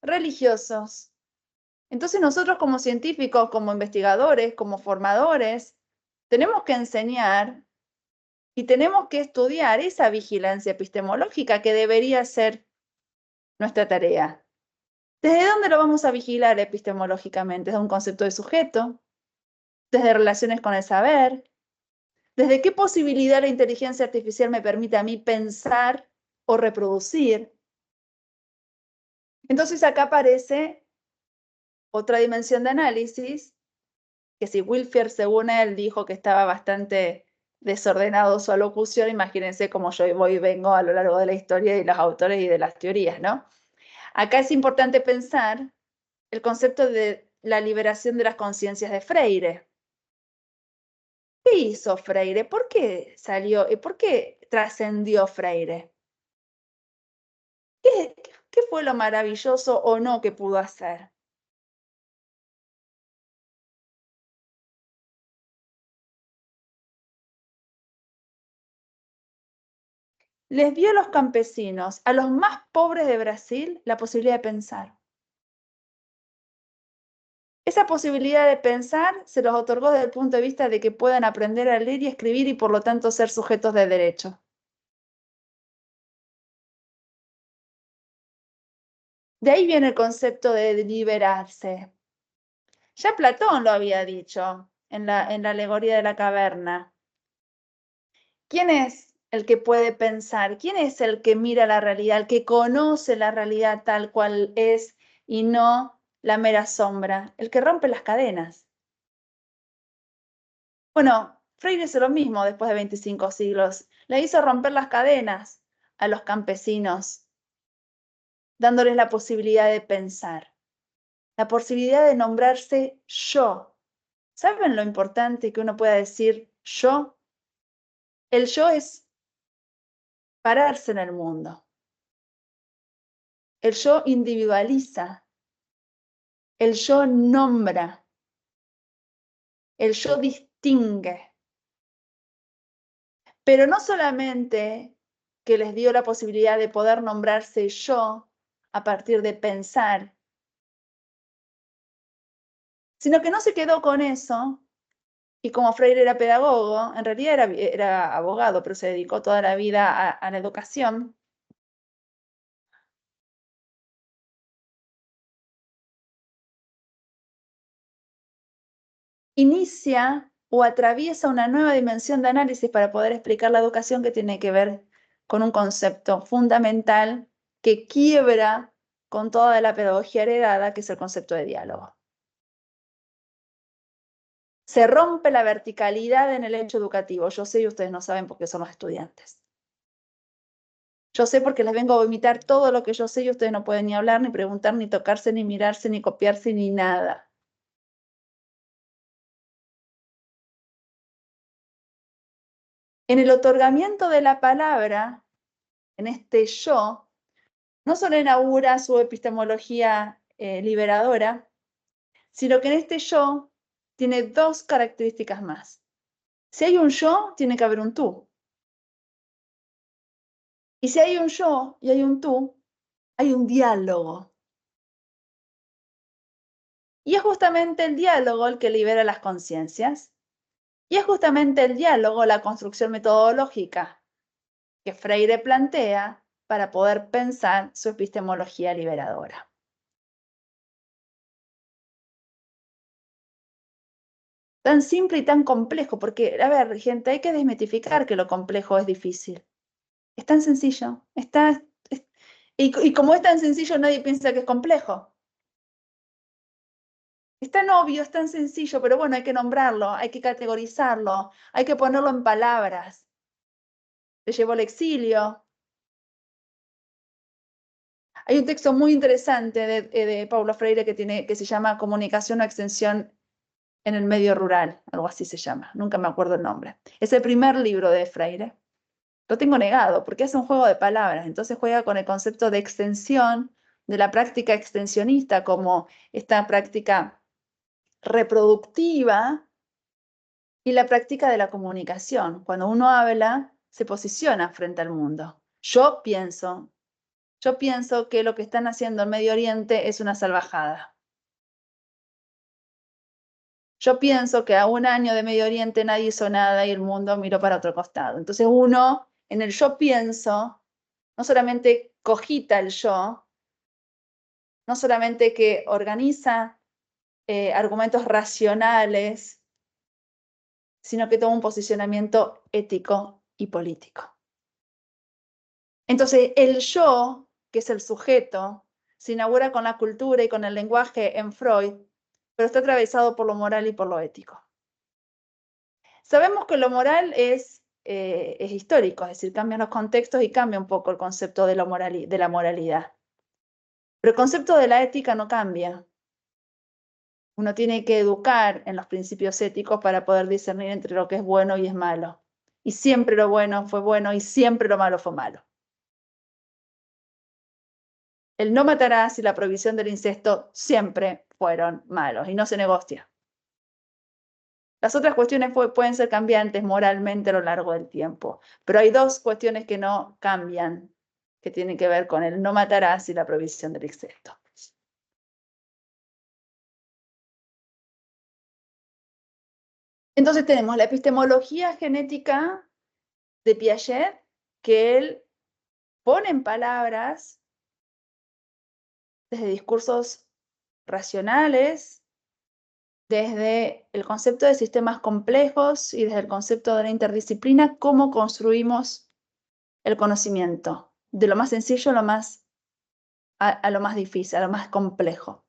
religiosos. Entonces nosotros como científicos, como investigadores, como formadores, tenemos que enseñar y tenemos que estudiar esa vigilancia epistemológica que debería ser nuestra tarea. ¿Desde dónde lo vamos a vigilar epistemológicamente? ¿Desde un concepto de sujeto? ¿Desde relaciones con el saber? ¿Desde qué posibilidad la inteligencia artificial me permite a mí pensar o reproducir? Entonces acá aparece otra dimensión de análisis, que si Wilfir, según él, dijo que estaba bastante desordenado su alocución, imagínense cómo yo voy y vengo a lo largo de la historia y los autores y de las teorías, ¿no? Acá es importante pensar el concepto de la liberación de las conciencias de Freire. ¿Qué hizo Freire? ¿Por qué salió y por qué trascendió Freire? ¿Qué fue lo maravilloso o no que pudo hacer? Les dio a los campesinos, a los más pobres de Brasil, la posibilidad de pensar. Esa posibilidad de pensar se los otorgó desde el punto de vista de que puedan aprender a leer y escribir y por lo tanto ser sujetos de derecho. De ahí viene el concepto de liberarse. Ya Platón lo había dicho en la alegoría de la caverna. ¿Quién es el que puede pensar? ¿Quién es el que mira la realidad, el que conoce la realidad tal cual es y no la mera sombra? El que rompe las cadenas. Bueno, Freire hizo lo mismo después de 25 siglos. Le hizo romper las cadenas a los campesinos, dándoles la posibilidad de pensar, la posibilidad de nombrarse yo. ¿Saben lo importante que uno pueda decir yo? El yo es pararse en el mundo. El yo individualiza. El yo nombra. El yo distingue. Pero no solamente que les dio la posibilidad de poder nombrarse yo a partir de pensar, sino que no se quedó con eso, y como Freire era pedagogo, en realidad era abogado, pero se dedicó toda la vida a la educación. Inicia o atraviesa una nueva dimensión de análisis para poder explicar la educación que tiene que ver con un concepto fundamental que quiebra con toda la pedagogía heredada, que es el concepto de diálogo. Se rompe la verticalidad en el hecho educativo. Yo sé y ustedes no saben porque son los estudiantes. Yo sé porque les vengo a vomitar todo lo que yo sé y ustedes no pueden ni hablar, ni preguntar, ni tocarse, ni mirarse, ni copiarse, ni nada. En el otorgamiento de la palabra, en este yo, no solo inaugura su epistemología liberadora, sino que en este yo tiene dos características más. Si hay un yo, tiene que haber un tú. Y si hay un yo y hay un tú, hay un diálogo. Y es justamente el diálogo el que libera las conciencias. Y es justamente el diálogo la construcción metodológica que Freire plantea para poder pensar su epistemología liberadora. Tan simple y tan complejo, porque, a ver, gente, hay que desmitificar que lo complejo es difícil. Es tan sencillo, y como es tan sencillo, nadie piensa que es complejo. Es tan obvio, es tan sencillo, pero bueno, hay que nombrarlo, hay que categorizarlo, hay que ponerlo en palabras. Te llevó al exilio. Hay un texto muy interesante de Paulo Freire que se llama Comunicación o Extensión en el Medio Rural, algo así se llama, nunca me acuerdo el nombre. Es el primer libro de Freire. Lo tengo negado porque es un juego de palabras, entonces juega con el concepto de extensión, de la práctica extensionista como esta práctica reproductiva y la práctica de la comunicación. Cuando uno habla, se posiciona frente al mundo. Yo pienso que lo que están haciendo en Medio Oriente es una salvajada. Yo pienso que a un año de Medio Oriente nadie hizo nada y el mundo miró para otro costado. Entonces uno, en el yo pienso, no solamente cogita el yo, no solamente que organiza argumentos racionales, sino que toma un posicionamiento ético y político. Entonces el yo, que es el sujeto, se inaugura con la cultura y con el lenguaje en Freud, pero está atravesado por lo moral y por lo ético. Sabemos que lo moral es histórico, es decir, cambian los contextos y cambia un poco el concepto de la moralidad. Pero el concepto de la ética no cambia. Uno tiene que educar en los principios éticos para poder discernir entre lo que es bueno y es malo. Y siempre lo bueno fue bueno y siempre lo malo fue malo. El no matarás y la prohibición del incesto siempre fueron malos y no se negocia. Las otras cuestiones pueden ser cambiantes moralmente a lo largo del tiempo, pero hay dos cuestiones que no cambian, que tienen que ver con el no matarás y la prohibición del incesto. Entonces tenemos la epistemología genética de Piaget, que él pone en palabras desde discursos racionales, desde el concepto de sistemas complejos y desde el concepto de la interdisciplina, cómo construimos el conocimiento, de lo más sencillo a lo más difícil, a lo más complejo,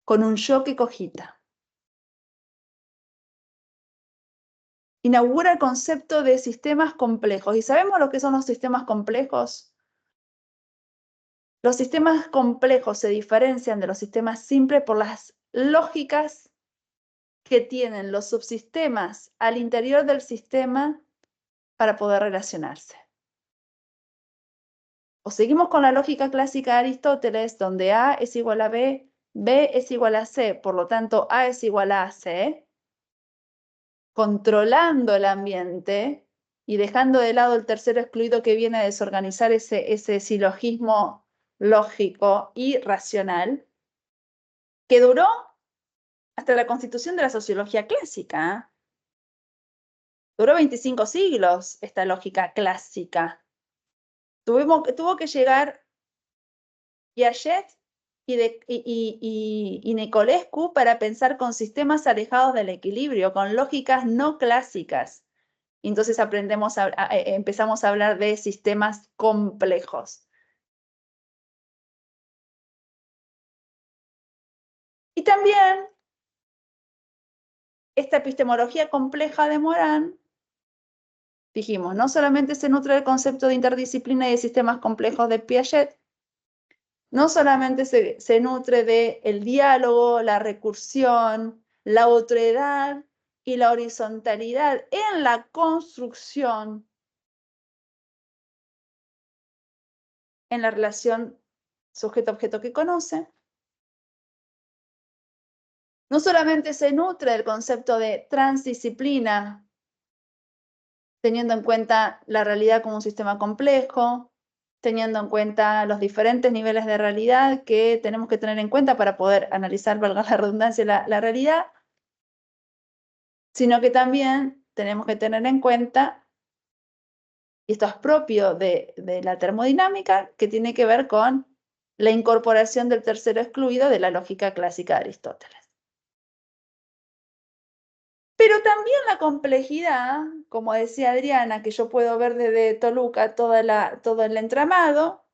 con un yo que cogita. Inaugura el concepto de sistemas complejos. ¿Y sabemos lo que son los sistemas complejos? Los sistemas complejos se diferencian de los sistemas simples por las lógicas que tienen los subsistemas al interior del sistema para poder relacionarse. O seguimos con la lógica clásica de Aristóteles, donde A es igual a B, B es igual a C, por lo tanto A es igual a C, controlando el ambiente y dejando de lado el tercero excluido que viene a desorganizar ese silogismo lógico y racional, que duró hasta la constitución de la sociología clásica. Duró 25 siglos esta lógica clásica. Tuvo que llegar Piaget y Nicolescu para pensar con sistemas alejados del equilibrio, con lógicas no clásicas. Entonces empezamos a hablar de sistemas complejos. Y también esta epistemología compleja de Morán, dijimos, no solamente se nutre del concepto de interdisciplina y de sistemas complejos de Piaget, no solamente se nutre del diálogo, la recursión, la otredad y la horizontalidad en la construcción, en la relación sujeto-objeto que conoce. No solamente se nutre del concepto de transdisciplina, teniendo en cuenta la realidad como un sistema complejo, teniendo en cuenta los diferentes niveles de realidad que tenemos que tener en cuenta para poder analizar, valga la redundancia, la realidad, sino que también tenemos que tener en cuenta, y esto es propio de la termodinámica, que tiene que ver con la incorporación del tercero excluido de la lógica clásica de Aristóteles. Pero también la complejidad, como decía Adriana, que yo puedo ver desde Toluca todo el entramado,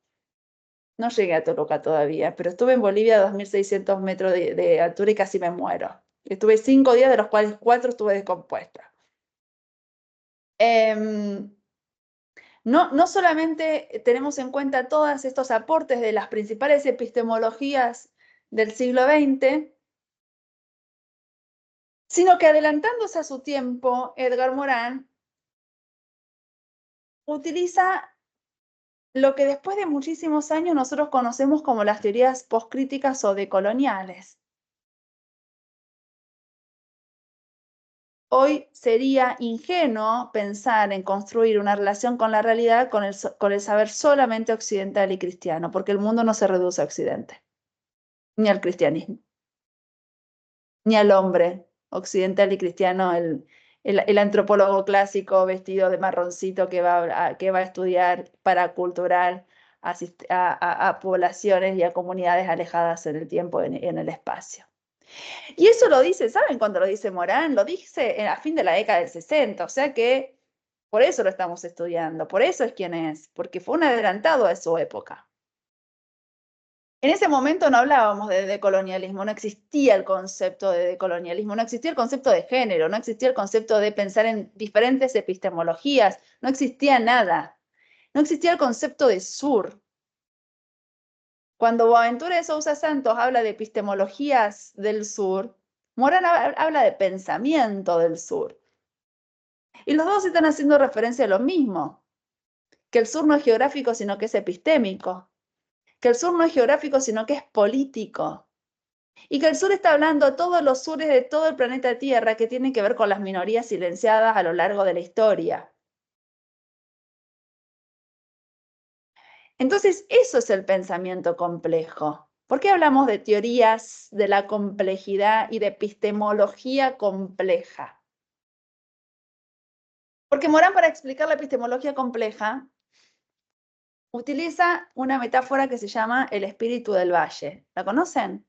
No llegué a Toluca todavía, pero estuve en Bolivia a 2.600 metros de altura y casi me muero. Estuve 5 días, de los cuales 4 estuve descompuesta. No solamente tenemos en cuenta todos estos aportes de las principales epistemologías del siglo XX, sino que adelantándose a su tiempo, Edgar Morin utiliza lo que después de muchísimos años nosotros conocemos como las teorías postcríticas o decoloniales. Hoy sería ingenuo pensar en construir una relación con la realidad con el saber solamente occidental y cristiano, porque el mundo no se reduce a Occidente, ni al cristianismo, ni al hombre occidental y cristiano, el antropólogo clásico vestido de marroncito que va a estudiar paracultural a poblaciones y a comunidades alejadas en el tiempo y en el espacio. Y eso lo dice, ¿saben cuándo lo dice Morin? Lo dice a fin de la década del 60, o sea que por eso lo estamos estudiando, por eso es quien es, porque fue un adelantado a su época. En ese momento no hablábamos de decolonialismo, no existía el concepto de decolonialismo, no existía el concepto de género, no existía el concepto de pensar en diferentes epistemologías, no existía nada, no existía el concepto de sur. Cuando Boaventura de Sousa Santos habla de epistemologías del sur, Morin habla de pensamiento del sur. Y los dos están haciendo referencia a lo mismo, que el sur no es geográfico, sino que es epistémico, que el sur no es geográfico, sino que es político, y que el sur está hablando a todos los sures de todo el planeta Tierra que tienen que ver con las minorías silenciadas a lo largo de la historia. Entonces, eso es el pensamiento complejo. ¿Por qué hablamos de teorías de la complejidad y de epistemología compleja? Porque Morin, para explicar la epistemología compleja, utiliza una metáfora que se llama el espíritu del valle. ¿La conocen?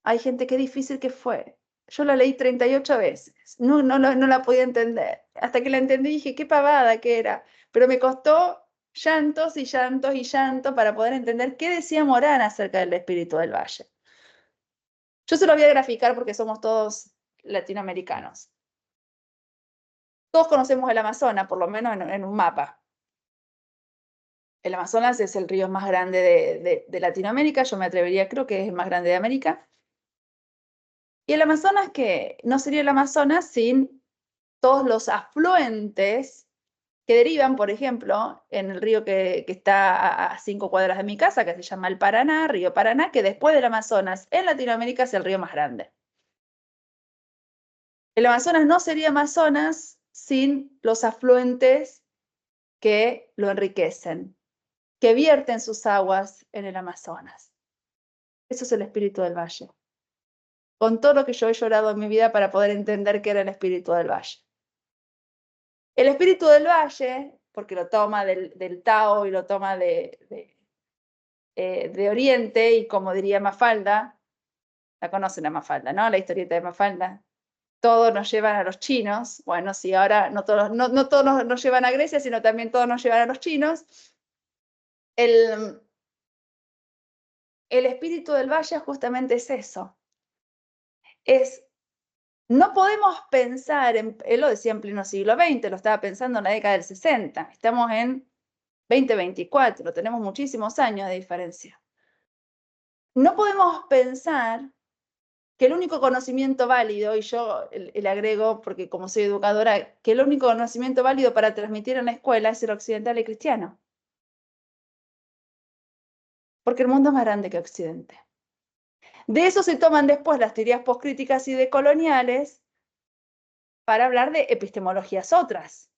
Hay gente que difícil que fue. Yo la leí 38 veces. No la podía entender. Hasta que la entendí dije, qué pavada que era. Pero me costó llantos y llantos y llantos para poder entender qué decía Morin acerca del espíritu del valle. Yo se lo voy a graficar porque somos todos latinoamericanos. Todos conocemos el Amazonas, por lo menos en un mapa. El Amazonas es el río más grande de Latinoamérica, yo me atrevería, creo que es el más grande de América. Y el Amazonas, que no sería el Amazonas sin todos los afluentes que derivan, por ejemplo, en el río que está a 5 cuadras de mi casa, que se llama el Paraná, río Paraná, que después del Amazonas en Latinoamérica es el río más grande. El Amazonas no sería Amazonas sin los afluentes que lo enriquecen, que vierten sus aguas en el Amazonas. Eso es el espíritu del valle. Con todo lo que yo he llorado en mi vida para poder entender qué era el espíritu del valle. El espíritu del valle, porque lo toma del Tao y lo toma de Oriente, y como diría Mafalda, la conocen a Mafalda, ¿no? La historieta de Mafalda. Todos nos llevan a los chinos. Bueno, sí, ahora no todos, no todos nos llevan a Grecia, sino también todos nos llevan a los chinos. El espíritu del valle justamente es eso. No podemos pensar, él lo decía en pleno siglo XX, lo estaba pensando en la década del 60, estamos en 2024, tenemos muchísimos años de diferencia. No podemos pensar que el único conocimiento válido, y yo le agrego, porque como soy educadora, que el único conocimiento válido para transmitir en la escuela es el occidental y cristiano. Porque el mundo es más grande que Occidente. De eso se toman después las teorías postcríticas y decoloniales para hablar de epistemologías otras.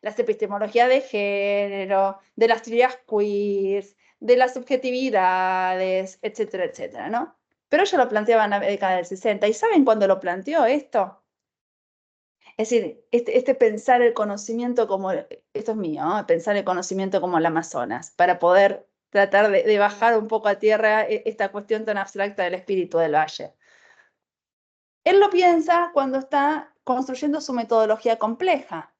Las epistemologías de género, de las teorías queer, de las subjetividades, etcétera, etcétera, ¿no? Pero ella lo planteaba en la década del 60. ¿Y saben cuándo lo planteó esto? Es decir, este pensar el conocimiento como, esto es mío, ¿no? Pensar el conocimiento como el Amazonas, para poder tratar de bajar un poco a tierra esta cuestión tan abstracta del espíritu del valle. Él lo piensa cuando está construyendo su metodología compleja.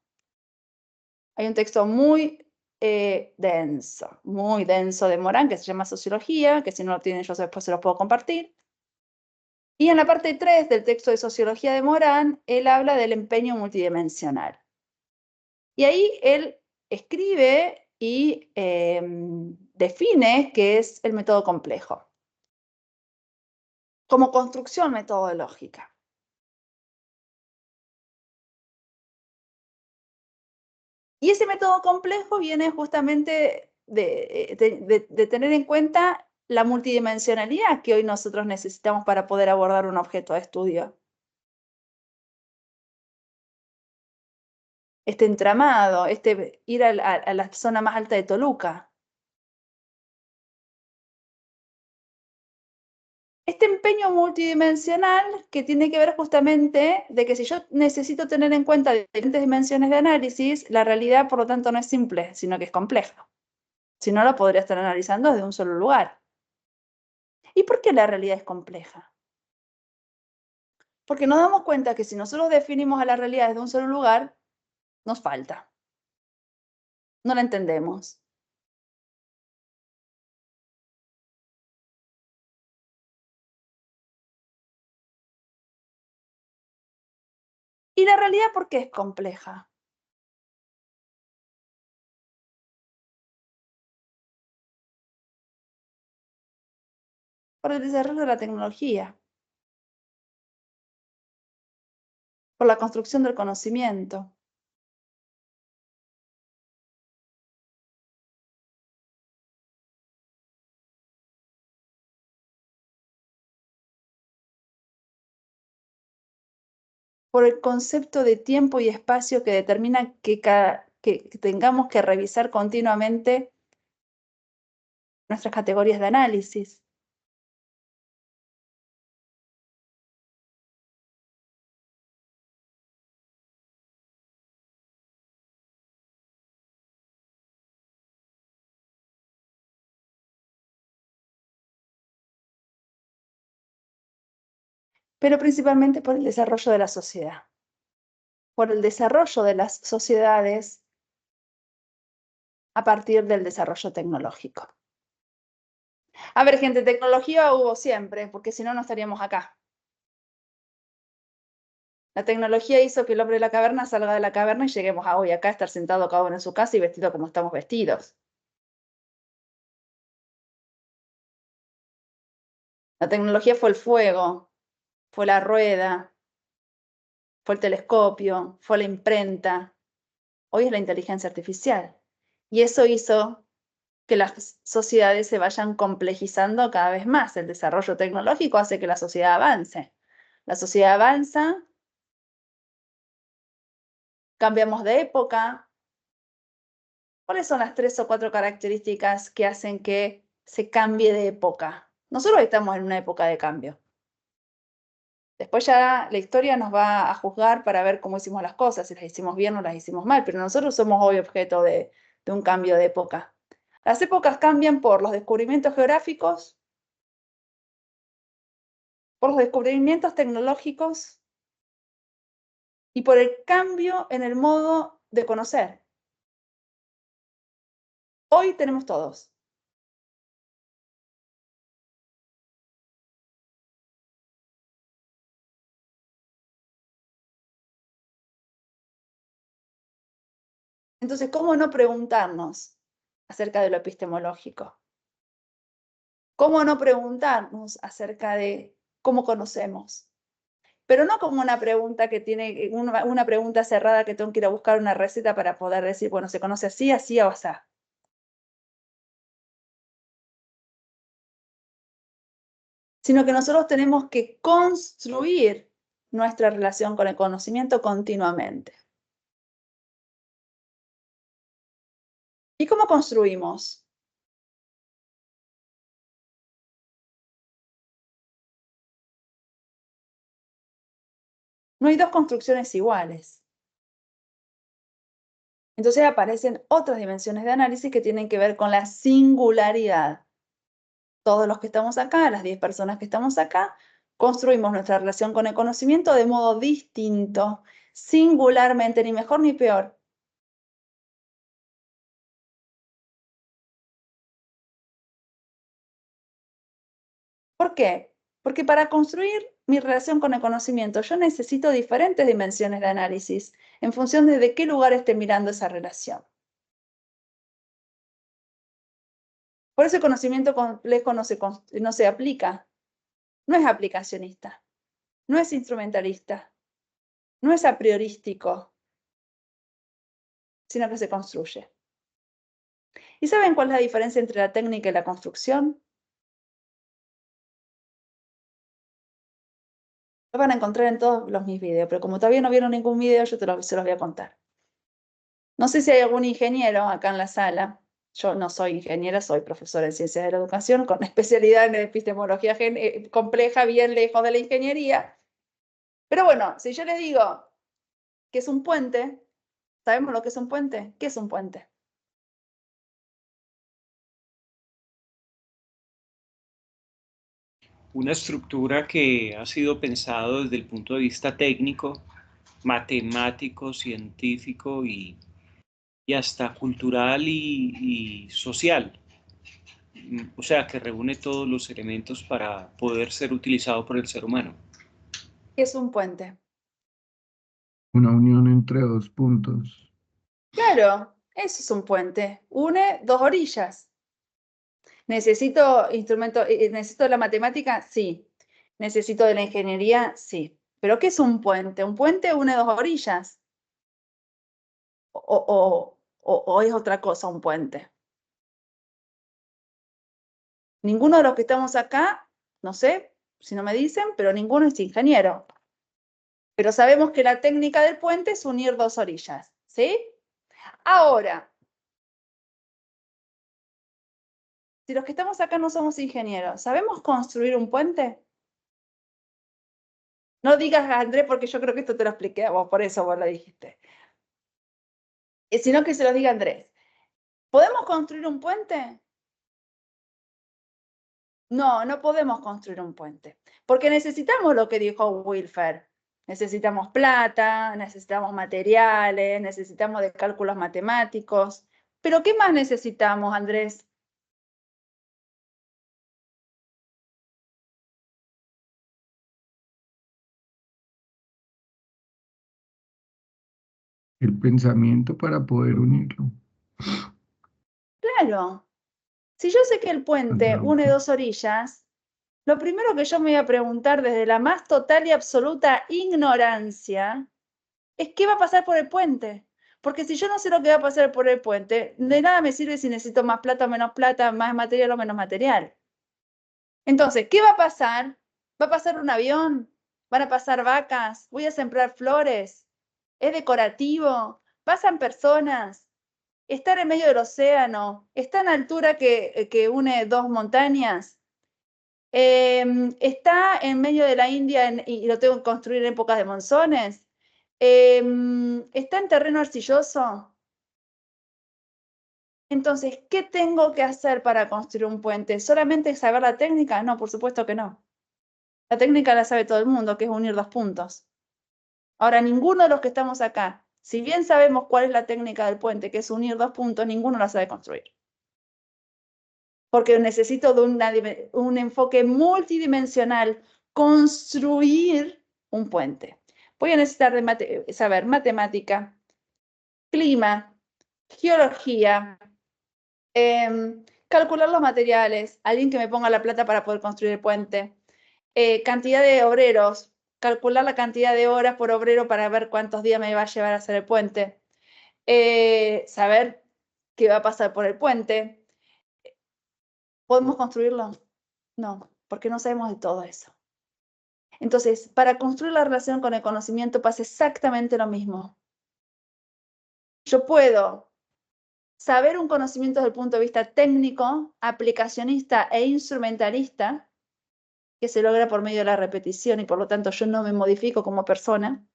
Hay un texto muy denso, muy denso de Morán, que se llama Sociología, que si no lo tienen yo después se los puedo compartir. Y en la parte 3 del texto de Sociología de Morán, él habla del empeño multidimensional. Y ahí él escribe y define qué es el método complejo como construcción metodológica. Y ese método complejo viene justamente de tener en cuenta la multidimensionalidad que hoy nosotros necesitamos para poder abordar un objeto de estudio. Este entramado, ir a la zona más alta de Toluca. Este empeño multidimensional que tiene que ver justamente de que si yo necesito tener en cuenta diferentes dimensiones de análisis, la realidad por lo tanto no es simple, sino que es compleja. Si no, la podría estar analizando desde un solo lugar. ¿Y por qué la realidad es compleja? Porque nos damos cuenta que si nosotros definimos a la realidad desde un solo lugar, nos falta. No la entendemos. ¿Y la realidad por qué es compleja? Por el desarrollo de la tecnología, por la construcción del conocimiento. Por el concepto de tiempo y espacio que determina que tengamos que revisar continuamente nuestras categorías de análisis. Pero principalmente por el desarrollo de la sociedad, por el desarrollo de las sociedades a partir del desarrollo tecnológico. A ver, gente, tecnología hubo siempre, porque si no, no estaríamos acá. La tecnología hizo que el hombre de la caverna salga de la caverna y lleguemos a hoy acá a estar sentado cada uno en su casa y vestido como estamos vestidos. La tecnología fue el fuego, fue la rueda, fue el telescopio, fue la imprenta. Hoy es la inteligencia artificial. Y eso hizo que las sociedades se vayan complejizando cada vez más. El desarrollo tecnológico hace que la sociedad avance. La sociedad avanza, cambiamos de época. ¿Cuáles son las 3 o 4 características que hacen que se cambie de época? Nosotros estamos en una época de cambio. Después ya la historia nos va a juzgar para ver cómo hicimos las cosas, si las hicimos bien o las hicimos mal, pero nosotros somos hoy objeto de un cambio de época. Las épocas cambian por los descubrimientos geográficos, por los descubrimientos tecnológicos y por el cambio en el modo de conocer. Hoy tenemos todos. Entonces, ¿cómo no preguntarnos acerca de lo epistemológico? ¿Cómo no preguntarnos acerca de cómo conocemos? Pero no como una pregunta que tiene, una pregunta cerrada que tengo que ir a buscar una receta para poder decir, bueno, se conoce así, así o así. Sino que nosotros tenemos que construir nuestra relación con el conocimiento continuamente. ¿Y cómo construimos? No hay dos construcciones iguales. Entonces aparecen otras dimensiones de análisis que tienen que ver con la singularidad. Todos los que estamos acá, las 10 personas que estamos acá, construimos nuestra relación con el conocimiento de modo distinto, singularmente, ni mejor ni peor. ¿Por qué? Porque para construir mi relación con el conocimiento, yo necesito diferentes dimensiones de análisis en función de qué lugar esté mirando esa relación. Por eso el conocimiento complejo no se aplica, no es aplicacionista, no es instrumentalista, no es a priorístico, sino que se construye. ¿Y saben cuál es la diferencia entre la técnica y la construcción? Lo van a encontrar en todos mis videos, pero como todavía no vieron ningún video, yo se los voy a contar. No sé si hay algún ingeniero acá en la sala. Yo no soy ingeniera, soy profesora en Ciencias de la Educación con especialidad en epistemología compleja, bien lejos de la ingeniería. Pero bueno, si yo les digo que es un puente, ¿sabemos lo que es un puente? ¿Qué es un puente? Una estructura que ha sido pensado desde el punto de vista técnico, matemático, científico y hasta cultural y social. O sea, que reúne todos los elementos para poder ser utilizado por el ser humano. ¿Qué es un puente? Una unión entre dos puntos. Claro, eso es un puente. Une dos orillas. ¿Necesito necesito la matemática? Sí. ¿Necesito de la ingeniería? Sí. ¿Pero qué es un puente? Un puente une dos orillas. ¿O es otra cosa un puente? Ninguno de los que estamos acá, no sé si no me dicen, pero ninguno es ingeniero. Pero sabemos que la técnica del puente es unir dos orillas, ¿sí? Ahora, si los que estamos acá no somos ingenieros, ¿sabemos construir un puente? No digas Andrés, porque yo creo que esto te lo expliqué a vos, por eso vos lo dijiste. Sino que se lo diga Andrés. ¿Podemos construir un puente? No, no podemos construir un puente, porque necesitamos lo que dijo Wilfer. Necesitamos plata, necesitamos materiales, necesitamos de cálculos matemáticos. ¿Pero qué más necesitamos, Andrés? El pensamiento para poder unirlo. Claro, si yo sé que el puente une dos orillas, lo primero que yo me voy a preguntar desde la más total y absoluta ignorancia es qué va a pasar por el puente. Porque si yo no sé lo que va a pasar por el puente, de nada me sirve si necesito más plata o menos plata, más material o menos material. Entonces, ¿qué va a pasar? ¿Va a pasar un avión? ¿Van a pasar vacas? ¿Voy a sembrar flores? ¿Es decorativo? ¿Pasan personas? ¿Está en medio del océano? ¿Está en altura que une dos montañas? ¿Está en medio de la India y lo tengo que construir en épocas de monzones? ¿Está en terreno arcilloso? Entonces, ¿qué tengo que hacer para construir un puente? ¿Solamente saber la técnica? No, por supuesto que no. La técnica la sabe todo el mundo, que es unir dos puntos. Ahora, ninguno de los que estamos acá, si bien sabemos cuál es la técnica del puente, que es unir dos puntos, ninguno la sabe construir. Porque necesito de un enfoque multidimensional, construir un puente. Voy a necesitar saber matemática, clima, geología, calcular los materiales, alguien que me ponga la plata para poder construir el puente, cantidad de obreros, calcular la cantidad de horas por obrero para ver cuántos días me va a llevar a hacer el puente, saber qué va a pasar por el puente. ¿Podemos construirlo? No, porque no sabemos de todo eso. Entonces, para construir la relación con el conocimiento pasa exactamente lo mismo. Yo puedo saber un conocimiento desde el punto de vista técnico, aplicacionista e instrumentalista, que se logra por medio de la repetición y por lo tanto yo no me modifico como persona,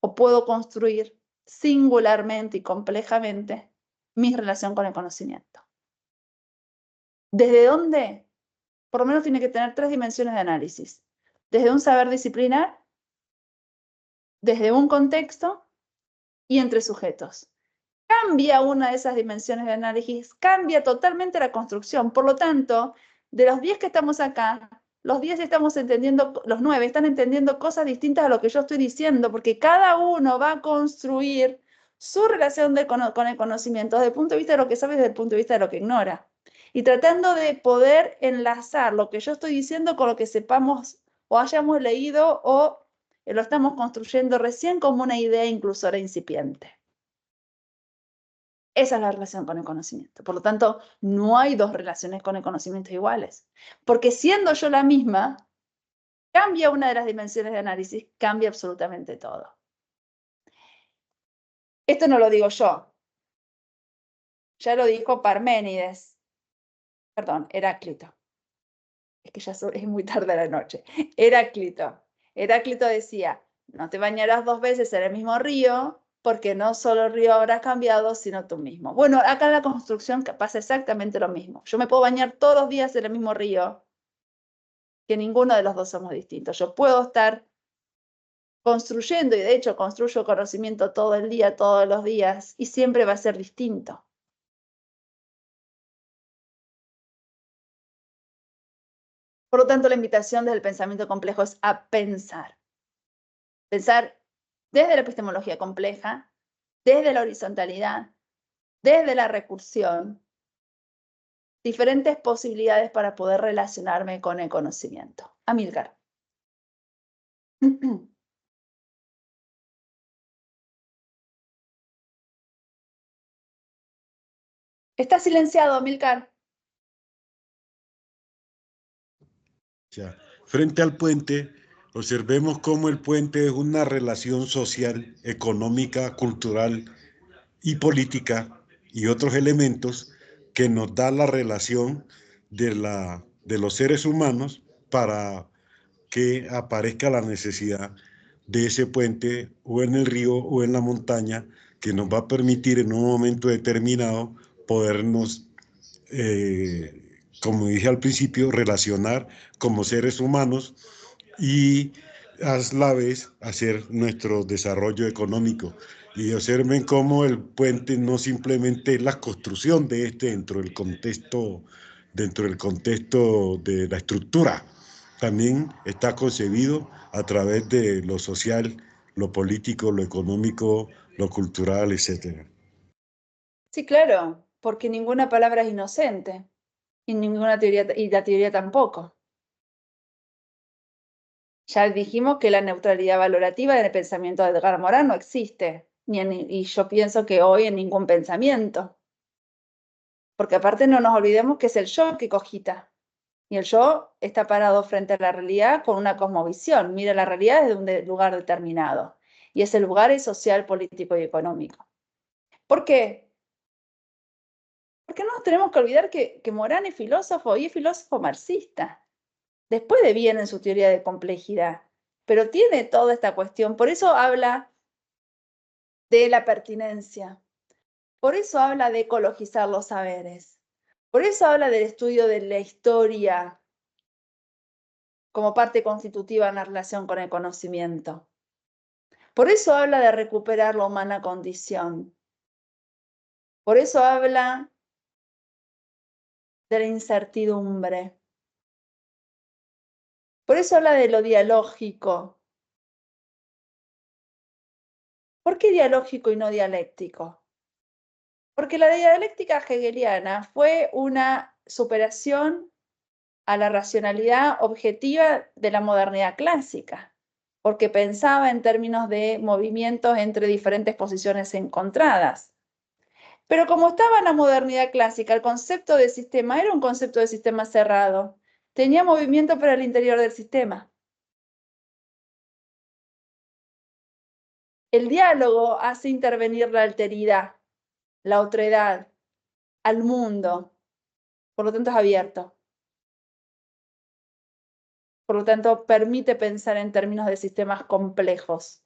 o puedo construir singularmente y complejamente mi relación con el conocimiento. ¿Desde dónde? Por lo menos tiene que tener 3 dimensiones de análisis. Desde un saber disciplinar, desde un contexto y entre sujetos. Cambia una de esas dimensiones de análisis, cambia totalmente la construcción. Por lo tanto, de los 10 que estamos acá, los 10 estamos entendiendo, los 9 están entendiendo cosas distintas a lo que yo estoy diciendo, porque cada uno va a construir su relación con el conocimiento desde el punto de vista de lo que sabe y desde el punto de vista de lo que ignora. Y tratando de poder enlazar lo que yo estoy diciendo con lo que sepamos o hayamos leído o lo estamos construyendo recién como una idea inclusora incipiente. Esa es la relación con el conocimiento. Por lo tanto, no hay dos relaciones con el conocimiento iguales. Porque siendo yo la misma, cambia una de las dimensiones de análisis, cambia absolutamente todo. Esto no lo digo yo. Ya lo dijo Parménides. Perdón, Heráclito. Es que ya es muy tarde de la noche. Heráclito. Heráclito decía, no te bañarás 2 veces en el mismo río, porque no solo el río habrá cambiado, sino tú mismo. Bueno, acá en la construcción pasa exactamente lo mismo. Yo me puedo bañar todos los días en el mismo río, que ninguno de los dos somos distintos. Yo puedo estar construyendo, y de hecho construyo conocimiento todo el día, todos los días, y siempre va a ser distinto. Por lo tanto, la invitación desde el pensamiento complejo es a pensar. Pensar desde la epistemología compleja, desde la horizontalidad, desde la recursión, diferentes posibilidades para poder relacionarme con el conocimiento. Amílcar. Está silenciado, Amílcar. Ya. Frente al puente, observemos cómo el puente es una relación social, económica, cultural y política y otros elementos que nos da la relación de los seres humanos para que aparezca la necesidad de ese puente o en el río o en la montaña que nos va a permitir en un momento determinado podernos, como dije al principio, relacionar como seres humanos y a la vez hacer nuestro desarrollo económico. Y observen cómo el puente no simplemente es la construcción de este dentro del contexto de la estructura, también está concebido a través de lo social, lo político, lo económico, lo cultural, etc. Sí, claro, porque ninguna palabra es inocente y ninguna teoría, y la teoría tampoco. Ya dijimos que la neutralidad valorativa en el pensamiento de Edgar Morin no existe, y yo pienso que hoy en ningún pensamiento. Porque aparte no nos olvidemos que es el yo que cogita. Y el yo está parado frente a la realidad con una cosmovisión. Mira la realidad desde un lugar determinado. Y ese lugar es social, político y económico. ¿Por qué? Porque no nos tenemos que olvidar que Morin es filósofo y es filósofo marxista. Después de bien en su teoría de complejidad. Pero tiene toda esta cuestión. Por eso habla de la pertinencia. Por eso habla de ecologizar los saberes. Por eso habla del estudio de la historia como parte constitutiva en la relación con el conocimiento. Por eso habla de recuperar la humana condición. Por eso habla de la incertidumbre. Por eso habla de lo dialógico. ¿Por qué dialógico y no dialéctico? Porque la dialéctica hegeliana fue una superación a la racionalidad objetiva de la modernidad clásica, porque pensaba en términos de movimientos entre diferentes posiciones encontradas. Pero como estaba en la modernidad clásica, el concepto de sistema era un concepto de sistema cerrado. Tenía movimiento para el interior del sistema. El diálogo hace intervenir la alteridad, la otredad, al mundo. Por lo tanto, es abierto. Por lo tanto, permite pensar en términos de sistemas complejos.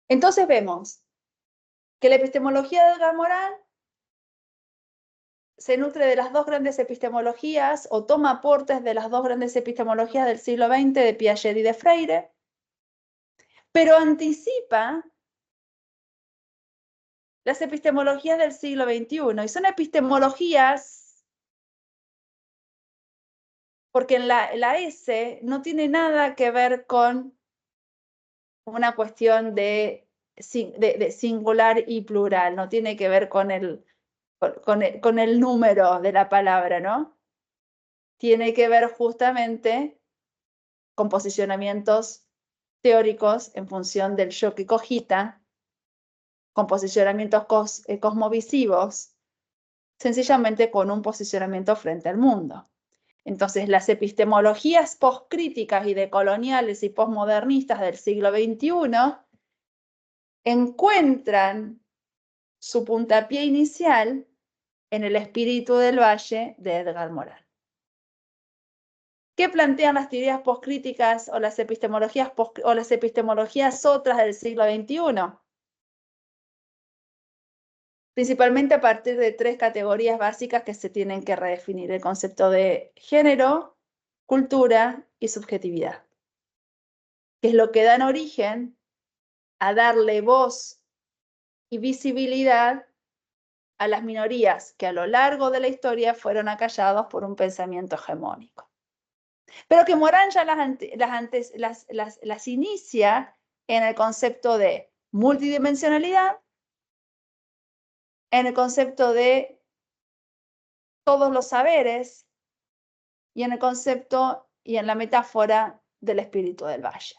Entonces vemos que la epistemología de Edgar Morin se nutre de las dos grandes epistemologías o toma aportes de las dos grandes epistemologías del siglo XX, de Piaget y de Freire, pero anticipa las epistemologías del siglo XXI. Y son epistemologías porque la S no tiene nada que ver con una cuestión de singular y plural, no tiene que ver con el número de la palabra, ¿no? Tiene que ver justamente con posicionamientos teóricos en función del yo que cogita, con posicionamientos cosmovisivos, sencillamente con un posicionamiento frente al mundo. Entonces, las epistemologías postcríticas y decoloniales y postmodernistas del siglo XXI encuentran su puntapié inicial en el espíritu del Valle de Edgar Morin. ¿Qué plantean las teorías postcríticas o las epistemologías otras del siglo XXI? Principalmente a partir de 3 categorías básicas que se tienen que redefinir: el concepto de género, cultura y subjetividad, que es lo que dan origen a darle voz y visibilidad a las minorías que a lo largo de la historia fueron acallados por un pensamiento hegemónico. Pero que Morin ya las inicia en el concepto de multidimensionalidad, en el concepto de todos los saberes y en el concepto y en la metáfora del espíritu del valle.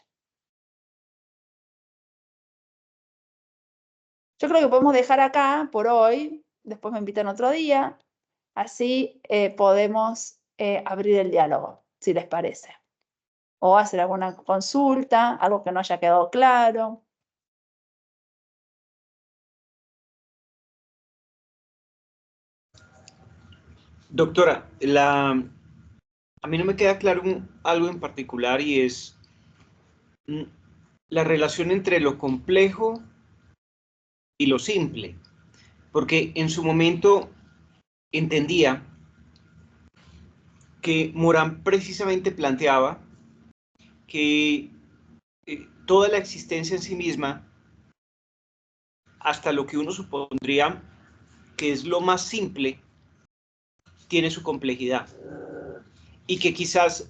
Yo creo que podemos dejar acá por hoy, después me invitan otro día, así podemos abrir el diálogo, si les parece. O hacer alguna consulta, algo que no haya quedado claro. Doctora, a mí no me queda claro algo en particular, y es la relación entre lo complejo y lo simple, porque en su momento entendía que Morin precisamente planteaba que toda la existencia en sí misma, hasta lo que uno supondría que es lo más simple, tiene su complejidad. Y que quizás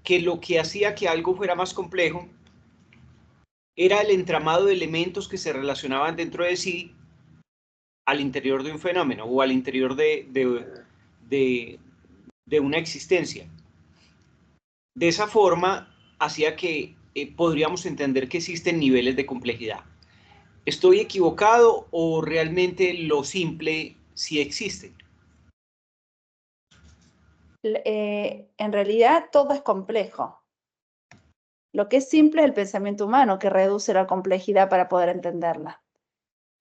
que lo que hacía que algo fuera más complejo era el entramado de elementos que se relacionaban dentro de sí al interior de un fenómeno o al interior de una existencia. De esa forma, hacía que podríamos entender que existen niveles de complejidad. ¿Estoy equivocado o realmente lo simple sí existe? En realidad todo es complejo. Lo que es simple es el pensamiento humano, que reduce la complejidad para poder entenderla.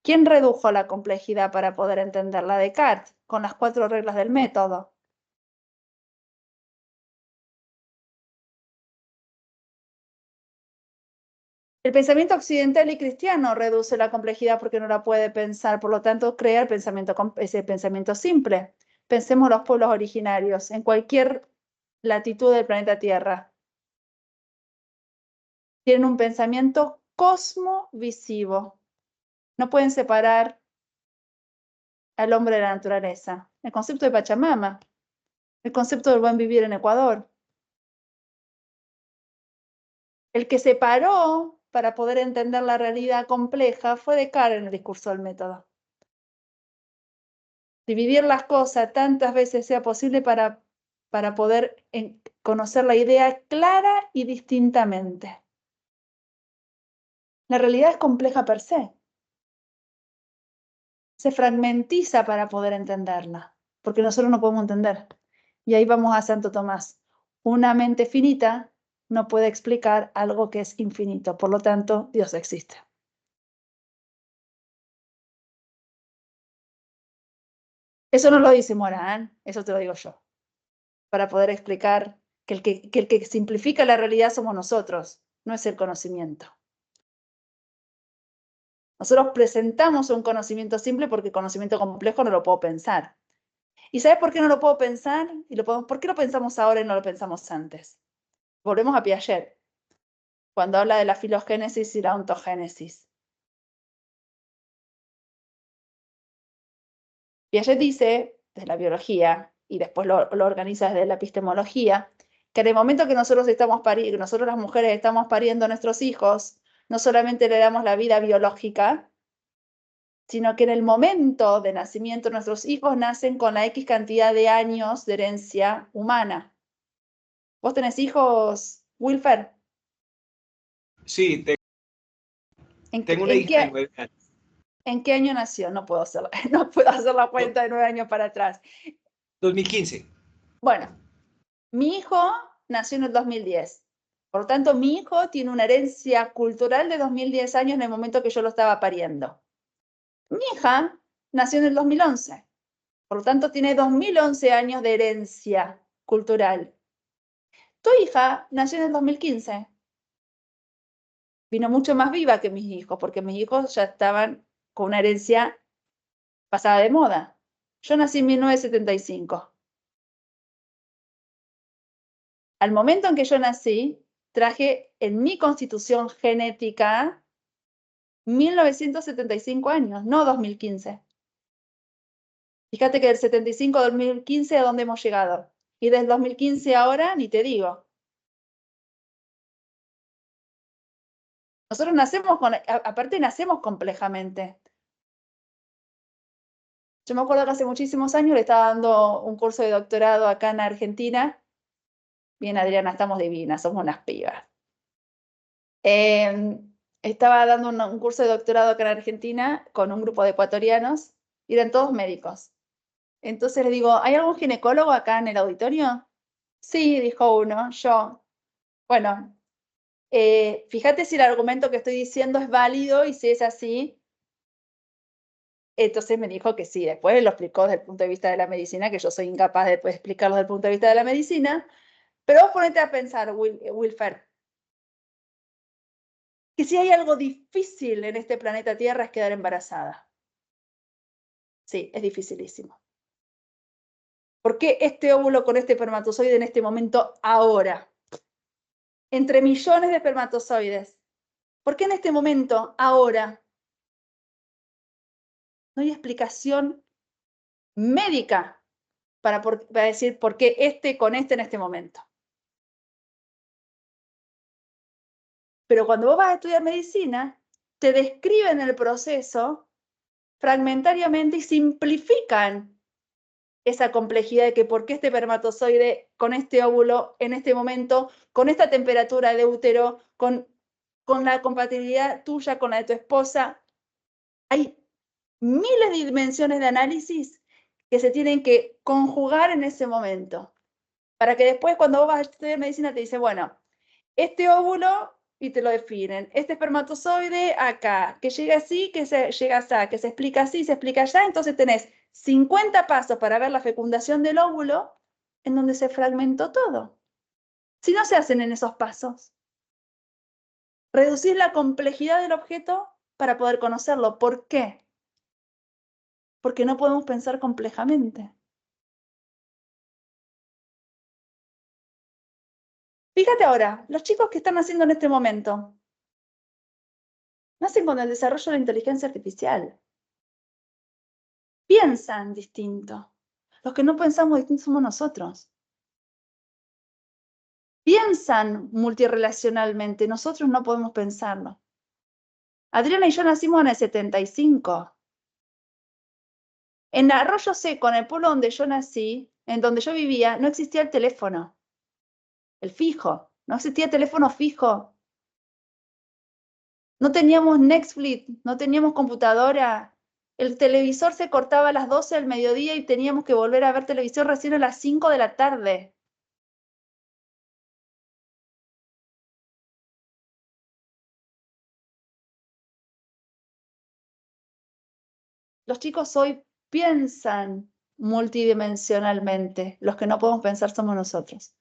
¿Quién redujo la complejidad para poder entenderla? Descartes, con las 4 reglas del método. El pensamiento occidental y cristiano reduce la complejidad porque no la puede pensar, por lo tanto crea ese pensamiento simple. Pensemos los pueblos originarios en cualquier latitud del planeta Tierra. Tienen un pensamiento cosmovisivo. No pueden separar al hombre de la naturaleza. El concepto de Pachamama, el concepto del buen vivir en Ecuador. El que separó para poder entender la realidad compleja fue Descartes en el discurso del método. Dividir las cosas tantas veces sea posible para poder conocer la idea clara y distintamente. La realidad es compleja per se. Se fragmentiza para poder entenderla, porque nosotros no podemos entender. Y ahí vamos a Santo Tomás. Una mente finita no puede explicar algo que es infinito, por lo tanto, Dios existe. Eso no lo dice Morin, eso te lo digo yo, para poder explicar que el que simplifica la realidad somos nosotros, no es el conocimiento. Nosotros presentamos un conocimiento simple porque el conocimiento complejo no lo puedo pensar. ¿Y sabes por qué no lo puedo pensar? ¿Por qué lo pensamos ahora y no lo pensamos antes? Volvemos a Piaget, cuando habla de la filogénesis y la ontogénesis. Piaget dice, desde la biología, y después lo organiza desde la epistemología, que en el momento que nosotros las mujeres estamos pariendo a nuestros hijos, no solamente le damos la vida biológica, sino que en el momento de nacimiento nuestros hijos nacen con la X cantidad de años de herencia humana. ¿Vos tenés hijos, Wilfer? Sí, tengo una hija de 9 años. ¿En qué año nació? No puedo hacer la cuenta de 9 años para atrás. 2015. Bueno, mi hijo nació en el 2010. Por lo tanto, mi hijo tiene una herencia cultural de 2010 años en el momento que yo lo estaba pariendo. Mi hija nació en el 2011. Por lo tanto, tiene 2011 años de herencia cultural. Tu hija nació en el 2015. Vino mucho más viva que mis hijos, porque mis hijos ya estaban con una herencia pasada de moda. Yo nací en 1975. Al momento en que yo nací, traje en mi constitución genética 1975 años, no 2015. Fíjate que del 75 al 2015 a dónde hemos llegado. Y del 2015 ahora, ni te digo. Nosotros aparte nacemos complejamente. Yo me acuerdo que hace muchísimos años le estaba dando un curso de doctorado acá en Argentina. Bien, Adriana, estamos divinas, somos unas pibas. Estaba dando un curso de doctorado acá en Argentina con un grupo de ecuatorianos y eran todos médicos. Entonces le digo, ¿hay algún ginecólogo acá en el auditorio? Sí, dijo uno, yo. Bueno, fíjate si el argumento que estoy diciendo es válido y si es así. Entonces me dijo que sí, después lo explicó desde el punto de vista de la medicina, que yo soy incapaz de explicarlo desde el punto de vista de la medicina. Pero vos ponete a pensar, Wilfer, que si hay algo difícil en este planeta Tierra es quedar embarazada. Sí, es dificilísimo. ¿Por qué este óvulo con este espermatozoide en este momento ahora? Entre millones de espermatozoides. ¿Por qué en este momento ahora? No hay explicación médica para decir por qué este con este en este momento. Pero cuando vos vas a estudiar medicina, te describen el proceso fragmentariamente y simplifican esa complejidad de que por qué este espermatozoide con este óvulo en este momento, con esta temperatura de útero, con la compatibilidad tuya con la de tu esposa, hay miles de dimensiones de análisis que se tienen que conjugar en ese momento, para que después cuando vos vas a estudiar medicina te dice, bueno, este óvulo, y te lo definen, este espermatozoide acá, que llega así, que llega así, que se explica así, se explica allá, entonces tenés 50 pasos para ver la fecundación del óvulo en donde se fragmentó todo. Si no se hacen en esos pasos, reducir la complejidad del objeto para poder conocerlo. ¿Por qué? Porque no podemos pensar complejamente. Fíjate ahora, los chicos que están haciendo en este momento, nacen con el desarrollo de la inteligencia artificial. Piensan distinto. Los que no pensamos distinto somos nosotros. Piensan multirrelacionalmente, nosotros no podemos pensarlo. Adriana y yo nacimos en el 75. En Arroyo Seco, en el pueblo donde yo nací, en donde yo vivía, no existía el teléfono. El fijo. No existía teléfono fijo. No teníamos Netflix, no teníamos computadora. El televisor se cortaba a las 12 del mediodía y teníamos que volver a ver televisión recién a las 5 de la tarde. Los chicos hoy piensan multidimensionalmente. Los que no podemos pensar somos nosotros.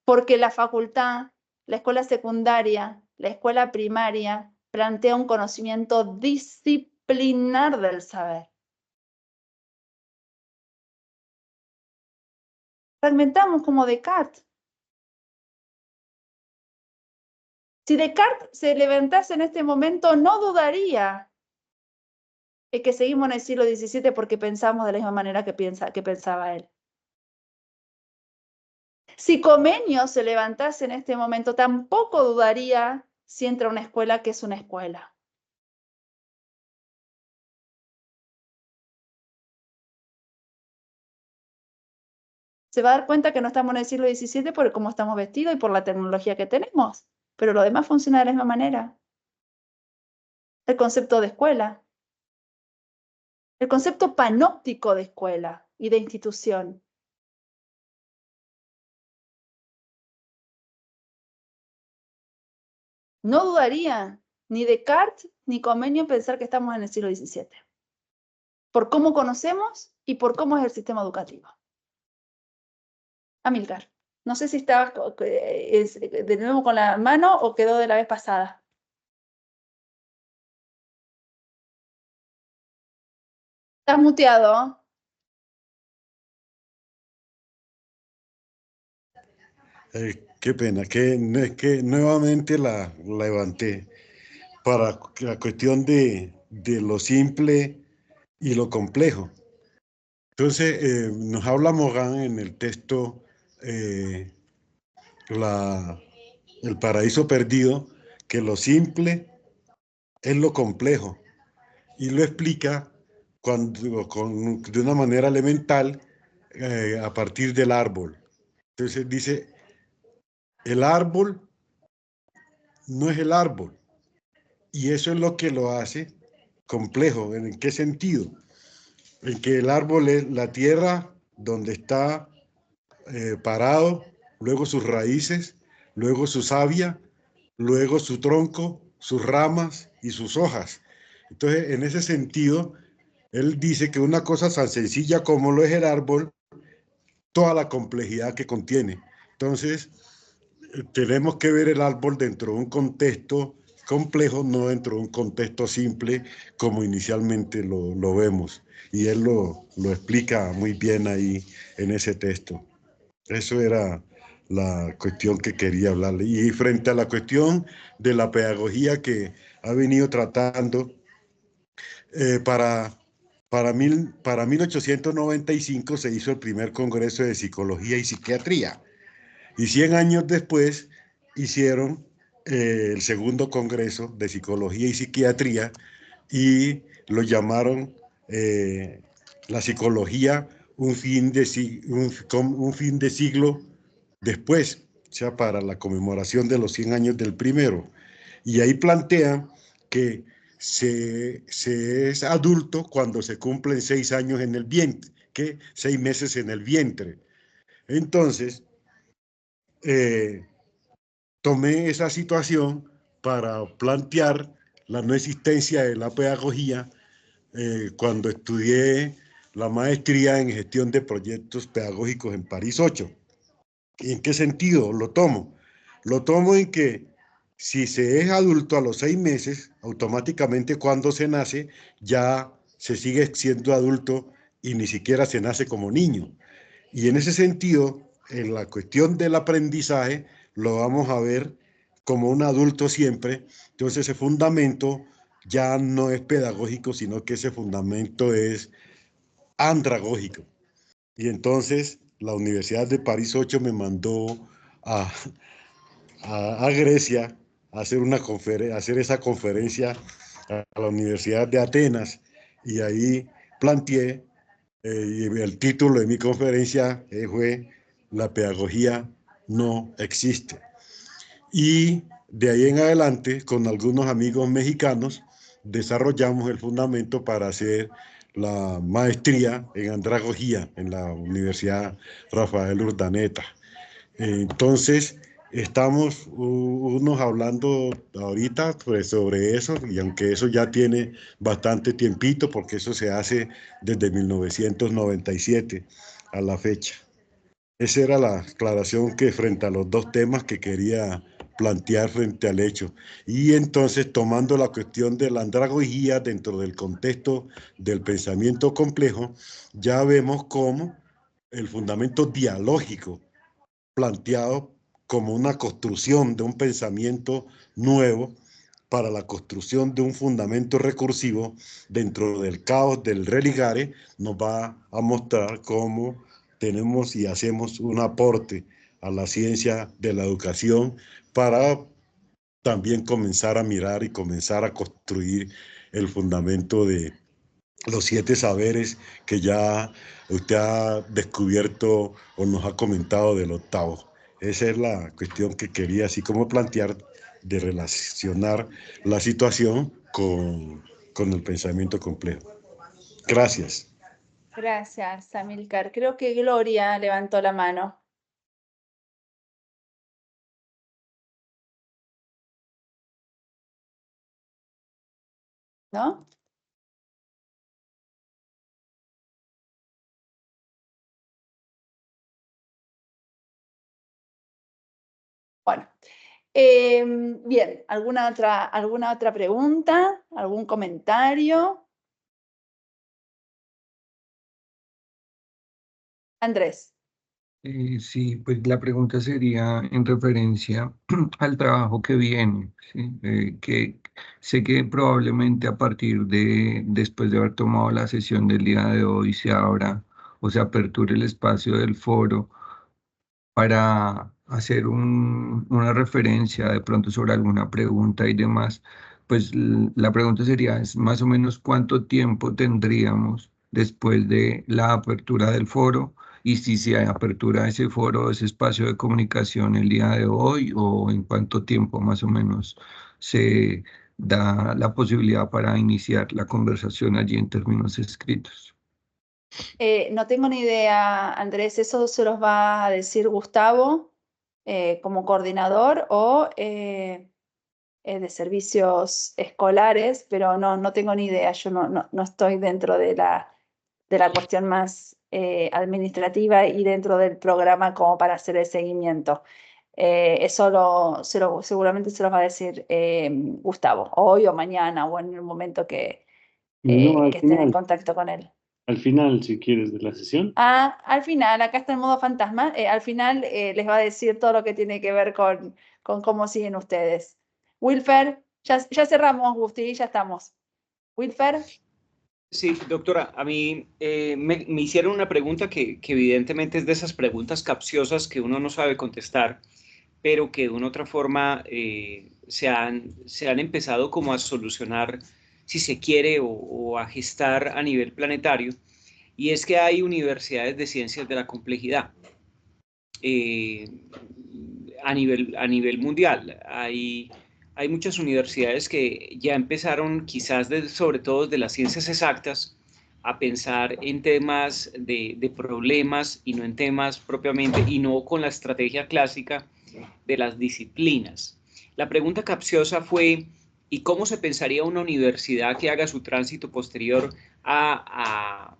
Porque la facultad, la escuela secundaria, la escuela primaria plantea un conocimiento disciplinar del saber. Fragmentamos como Descartes. Si Descartes se levantase en este momento, no dudaría es que seguimos en el siglo XVII porque pensamos de la misma manera que pensaba él. Si Comenio se levantase en este momento, tampoco dudaría si entra a una escuela que es una escuela. Se va a dar cuenta que no estamos en el siglo XVII por cómo estamos vestidos y por la tecnología que tenemos, pero lo demás funciona de la misma manera. El concepto de escuela, el concepto panóptico de escuela y de institución. No dudaría ni Descartes ni Comenio en pensar que estamos en el siglo XVII, por cómo conocemos y por cómo es el sistema educativo. Amílcar, no sé si estabas de nuevo con la mano o quedó de la vez pasada. Estás muteado. Qué pena, es que nuevamente la levanté para la cuestión de lo simple y lo complejo. Entonces, nos habla Morán en el texto El paraíso perdido, que lo simple es lo complejo, y lo explica de una manera elemental a partir del árbol. Entonces dice, el árbol no es el árbol, y eso es lo que lo hace complejo. ¿En qué sentido? En que el árbol es la tierra donde está parado, luego sus raíces, luego su savia, luego su tronco, sus ramas y sus hojas. Entonces, en ese sentido, él dice que una cosa tan sencilla como lo es el árbol, toda la complejidad que contiene. Entonces, tenemos que ver el árbol dentro de un contexto complejo, no dentro de un contexto simple como inicialmente lo vemos. Y él lo explica muy bien ahí en ese texto. Eso era la cuestión que quería hablarle. Y frente a la cuestión de la pedagogía que ha venido tratando, para 1895 se hizo el primer Congreso de Psicología y Psiquiatría. Y 100 años después hicieron el segundo Congreso de Psicología y Psiquiatría y lo llamaron la psicología un fin de siglo después, o sea, para la conmemoración de los 100 años del primero. Y ahí plantean que se es adulto cuando se cumplen 6 años en el vientre, que 6 meses en el vientre. Entonces, tomé esa situación para plantear la no existencia de la pedagogía cuando estudié la maestría en gestión de proyectos pedagógicos en París 8. ¿En qué sentido lo tomo? Lo tomo en que si se es adulto a los 6 meses, automáticamente cuando se nace ya se sigue siendo adulto y ni siquiera se nace como niño. Y en ese sentido, en la cuestión del aprendizaje, lo vamos a ver como un adulto siempre. Entonces ese fundamento ya no es pedagógico, sino que ese fundamento es andragógico. Y entonces la Universidad de París 8 me mandó a Grecia a hacer esa conferencia a la Universidad de Atenas, y ahí planteé, y el título de mi conferencia fue La pedagogía no existe. Y de ahí en adelante, con algunos amigos mexicanos, desarrollamos el fundamento para hacer la maestría en andragogía en la Universidad Rafael Urdaneta. Entonces, estamos unos hablando ahorita pues, sobre eso, y aunque eso ya tiene bastante tiempito, porque eso se hace desde 1997 a la fecha. Esa era la aclaración que frente a los dos temas que quería plantear frente al hecho. Y entonces, tomando la cuestión de la andragogía dentro del contexto del pensamiento complejo, ya vemos cómo el fundamento dialógico planteado como una construcción de un pensamiento nuevo para la construcción de un fundamento recursivo dentro del caos del religare, nos va a mostrar cómo tenemos y hacemos un aporte a la ciencia de la educación para también comenzar a mirar y comenzar a construir el fundamento de los 7 saberes que ya usted ha descubierto o nos ha comentado del octavo. Esa es la cuestión que quería así como plantear, de relacionar la situación con el pensamiento complejo. Gracias. Gracias, Amílcar. Creo que Gloria levantó la mano. ¿No? Bueno, bien, ¿alguna otra pregunta? ¿Algún comentario? Andrés. Sí, pues la pregunta sería en referencia al trabajo que viene, ¿sí? Que sé que probablemente a partir de, después de haber tomado la sesión del día de hoy, se abra o se aperture el espacio del foro para hacer una referencia de pronto sobre alguna pregunta y demás. Pues la pregunta sería, es más o menos cuánto tiempo tendríamos después de la apertura del foro, y si se apertura ese foro, ese espacio de comunicación el día de hoy, o en cuánto tiempo más o menos se da la posibilidad para iniciar la conversación allí en términos escritos. No tengo ni idea, Andrés, eso se los va a decir Gustavo como coordinador o de servicios escolares, pero no tengo ni idea, yo no estoy dentro de la cuestión más administrativa y dentro del programa como para hacer el seguimiento. Eso seguramente se los va a decir Gustavo, hoy o mañana o en el momento que No, al estén en final, contacto con él. al final, si quieres, de la sesión. Al final, acá está el modo fantasma, al final les va a decir todo lo que tiene que ver con cómo siguen ustedes. Wilfer, ya cerramos, Gusti, ya estamos. Wilfer. Sí, doctora, a mí me hicieron una pregunta que evidentemente es de esas preguntas capciosas que uno no sabe contestar, pero que de una u otra forma se han empezado como a solucionar, si se quiere, o a gestar a nivel planetario, y es que hay universidades de ciencias de la complejidad a nivel mundial. Hay muchas universidades que ya empezaron, quizás sobre todo de las ciencias exactas, a pensar en temas de problemas y no en temas propiamente, y no con la estrategia clásica de las disciplinas. La pregunta capciosa fue, ¿y cómo se pensaría una universidad que haga su tránsito posterior a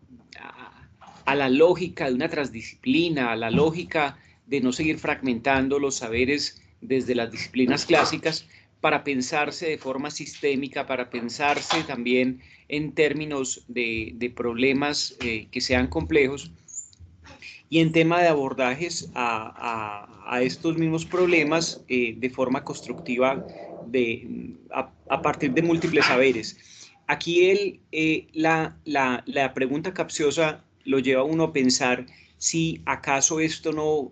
la lógica de una transdisciplina, a la lógica de no seguir fragmentando los saberes desde las disciplinas clásicas, para pensarse de forma sistémica, para pensarse también en términos de problemas que sean complejos, y en tema de abordajes a estos mismos problemas de forma constructiva a partir de múltiples saberes. Aquí la pregunta capciosa lo lleva a uno a pensar si acaso esto no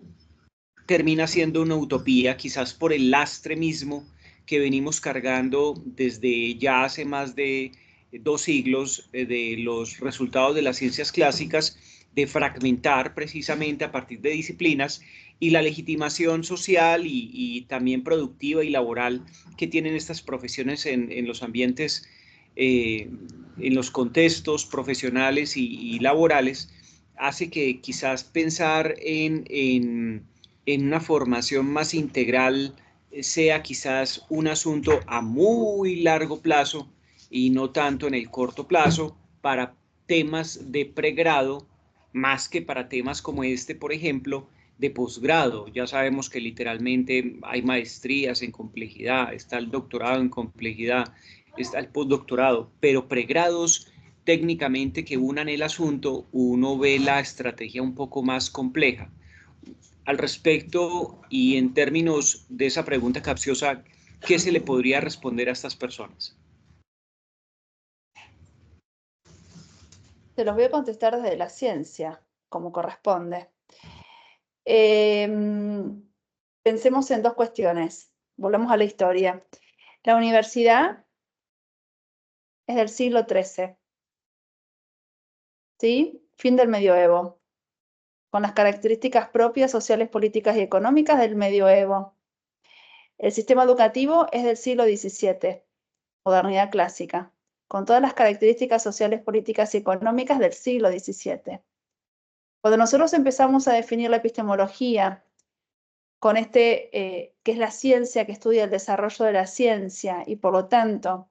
termina siendo una utopía, quizás por el lastre mismo que venimos cargando desde ya hace más de 2 siglos de los resultados de las ciencias clásicas, de fragmentar precisamente a partir de disciplinas, y la legitimación social y también productiva y laboral que tienen estas profesiones en los ambientes, en los contextos profesionales y laborales, hace que quizás pensar en una formación más integral sea quizás un asunto a muy largo plazo y no tanto en el corto plazo para temas de pregrado, más que para temas como este, por ejemplo, de posgrado. Ya sabemos que literalmente hay maestrías en complejidad, está el doctorado en complejidad, está el postdoctorado, pero pregrados técnicamente que unan el asunto, uno ve la estrategia un poco más compleja. Al respecto, y en términos de esa pregunta capciosa, ¿qué se le podría responder a estas personas? Te los voy a contestar desde la ciencia, como corresponde. Pensemos en dos cuestiones. Volvemos a la historia. La universidad es del siglo XIII, ¿sí? Fin del medioevo, con las características propias sociales, políticas y económicas del medioevo. El sistema educativo es del siglo XVII, modernidad clásica, con todas las características sociales, políticas y económicas del siglo XVII. Cuando nosotros empezamos a definir la epistemología con que es la ciencia que estudia el desarrollo de la ciencia y por lo tanto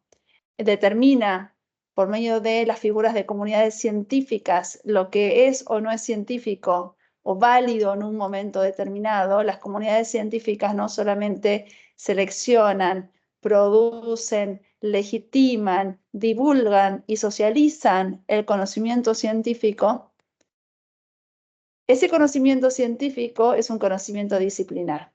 determina por medio de las figuras de comunidades científicas lo que es o no es científico o válido en un momento determinado, las comunidades científicas no solamente seleccionan, producen, legitiman, divulgan y socializan el conocimiento científico. Ese conocimiento científico es un conocimiento disciplinar.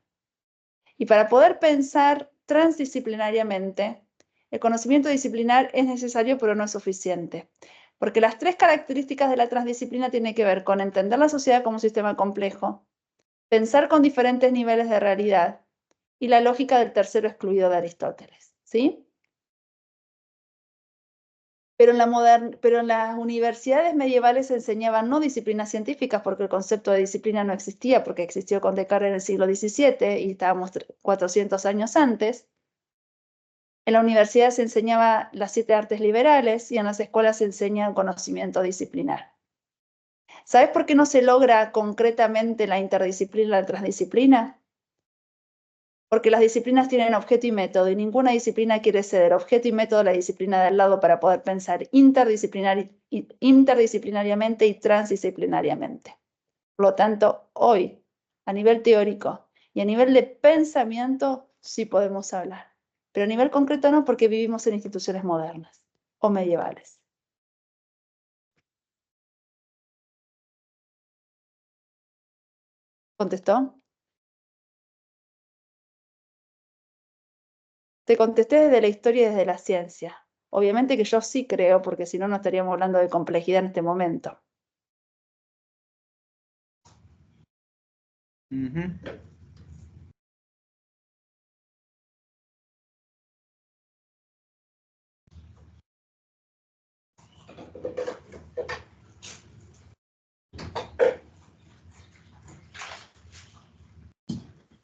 Y para poder pensar transdisciplinariamente, el conocimiento disciplinar es necesario, pero no es suficiente. Porque las tres características de la transdisciplina tienen que ver con entender la sociedad como un sistema complejo, pensar con diferentes niveles de realidad y la lógica del tercero excluido de Aristóteles, ¿sí? Pero en las universidades medievales se enseñaban no disciplinas científicas porque el concepto de disciplina no existía, porque existió con Descartes en el siglo XVII y estábamos 400 años antes. En la universidad se enseñaba las 7 artes liberales y en las escuelas se enseña un conocimiento disciplinar. ¿Sabes por qué no se logra concretamente la interdisciplina y la transdisciplina? Porque las disciplinas tienen objeto y método y ninguna disciplina quiere ceder objeto y método a la disciplina de al lado para poder pensar interdisciplinariamente y transdisciplinariamente. Por lo tanto, hoy, a nivel teórico y a nivel de pensamiento, sí podemos hablar. Pero a nivel concreto no, porque vivimos en instituciones modernas o medievales. ¿Contestó? Te contesté desde la historia y desde la ciencia. Obviamente que yo sí creo, porque si no, no estaríamos hablando de complejidad en este momento.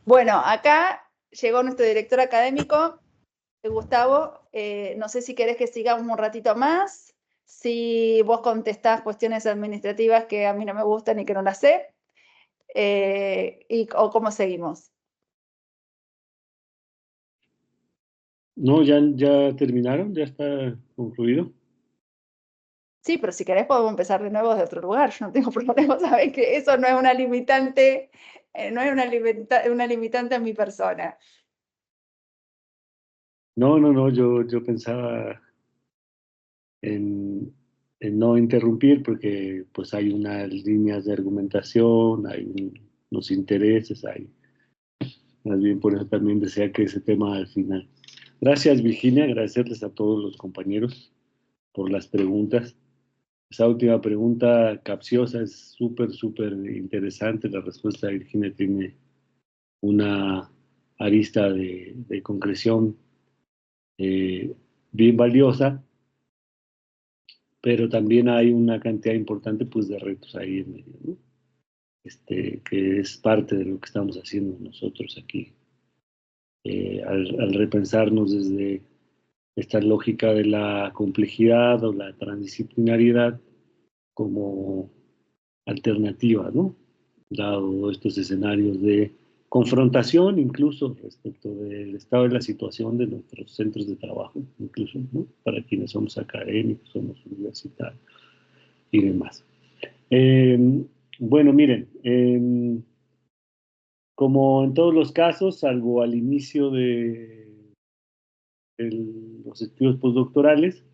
Bueno, acá llegó nuestro director académico, Gustavo. No sé si querés que sigamos un ratito más, si vos contestás cuestiones administrativas que a mí no me gustan y que no las sé, o cómo seguimos. No, ya terminaron, ya está concluido. Sí, pero si querés podemos empezar de nuevo de otro lugar, yo no tengo problema, sabés que eso no es una limitante, no es una limitante a mi persona. No, yo pensaba en no interrumpir porque pues hay unas líneas de argumentación, hay unos intereses, más bien por eso también decía que ese tema al final. Gracias, Virginia, agradecerles a todos los compañeros por las preguntas. Esa última pregunta capciosa es súper interesante. La respuesta de Virginia tiene una arista de concreción bien valiosa, pero también hay una cantidad importante pues, de retos ahí en medio, ¿no? Que es parte de lo que estamos haciendo nosotros aquí. Al repensarnos desde esta lógica de la complejidad o la transdisciplinariedad como alternativa, ¿no? Dado estos escenarios de confrontación, incluso respecto del estado de la situación de nuestros centros de trabajo, incluso, ¿no? Para quienes somos académicos, somos universitarios y demás. Bueno, miren, como en todos los casos, salvo al inicio de los estudios postdoctorales,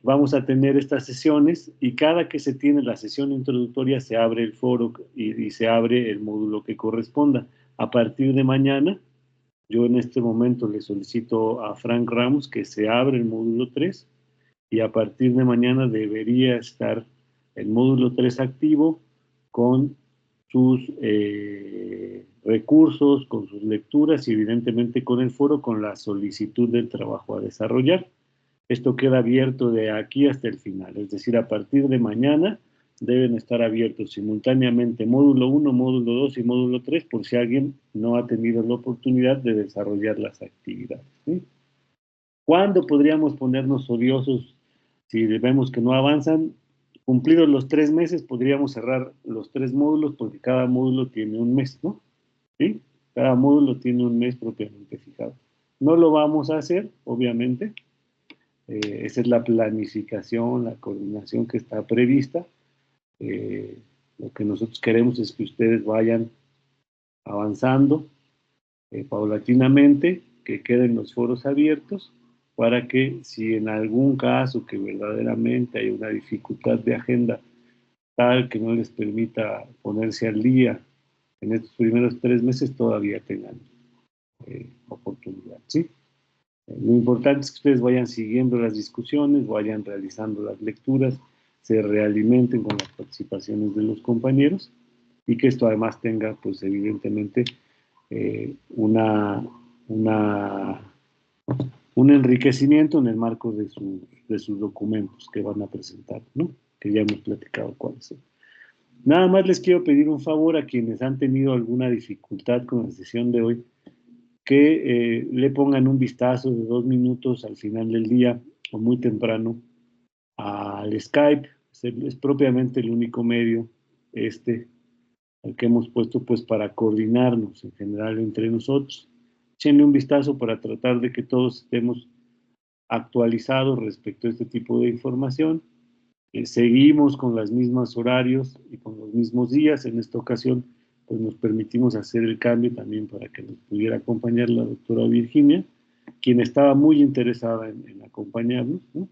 vamos a tener estas sesiones y cada que se tiene la sesión introductoria se abre el foro y se abre el módulo que corresponda. A partir de mañana Yo en este momento le solicito a Frank Ramos que se abra el módulo 3 y a partir de mañana debería estar el módulo 3 activo con sus recursos, con sus lecturas y evidentemente con el foro, con la solicitud del trabajo a desarrollar. Esto queda abierto de aquí hasta el final, es decir, a partir de mañana deben estar abiertos simultáneamente módulo 1, módulo 2 y módulo 3 por si alguien no ha tenido la oportunidad de desarrollar las actividades, ¿sí? ¿Cuándo podríamos ponernos odiosos si vemos que no avanzan? Cumplidos los 3 meses, podríamos cerrar los 3 módulos porque cada módulo tiene un mes, ¿no? ¿Sí? Cada módulo tiene un mes propiamente fijado. No lo vamos a hacer, obviamente. Esa es la planificación, la coordinación que está prevista. Lo que nosotros queremos es que ustedes vayan avanzando paulatinamente, que queden los foros abiertos, para que si en algún caso que verdaderamente hay una dificultad de agenda tal que no les permita ponerse al día en estos primeros 3 meses, todavía tengan oportunidad, ¿sí? Lo importante es que ustedes vayan siguiendo las discusiones, vayan realizando las lecturas, se realimenten con las participaciones de los compañeros y que esto además tenga, pues evidentemente, un enriquecimiento en el marco de sus documentos que van a presentar, ¿no? Que ya hemos platicado cuáles son. Nada más les quiero pedir un favor a quienes han tenido alguna dificultad con la sesión de hoy, que le pongan un vistazo de 2 minutos al final del día o muy temprano al Skype. Es propiamente el único medio al que hemos puesto pues para coordinarnos en general entre nosotros. Échenle un vistazo para tratar de que todos estemos actualizados respecto a este tipo de información. Seguimos con los mismos horarios y con los mismos días. En esta ocasión pues nos permitimos hacer el cambio también para que nos pudiera acompañar la doctora Virginia, quien estaba muy interesada en acompañarnos, ¿no?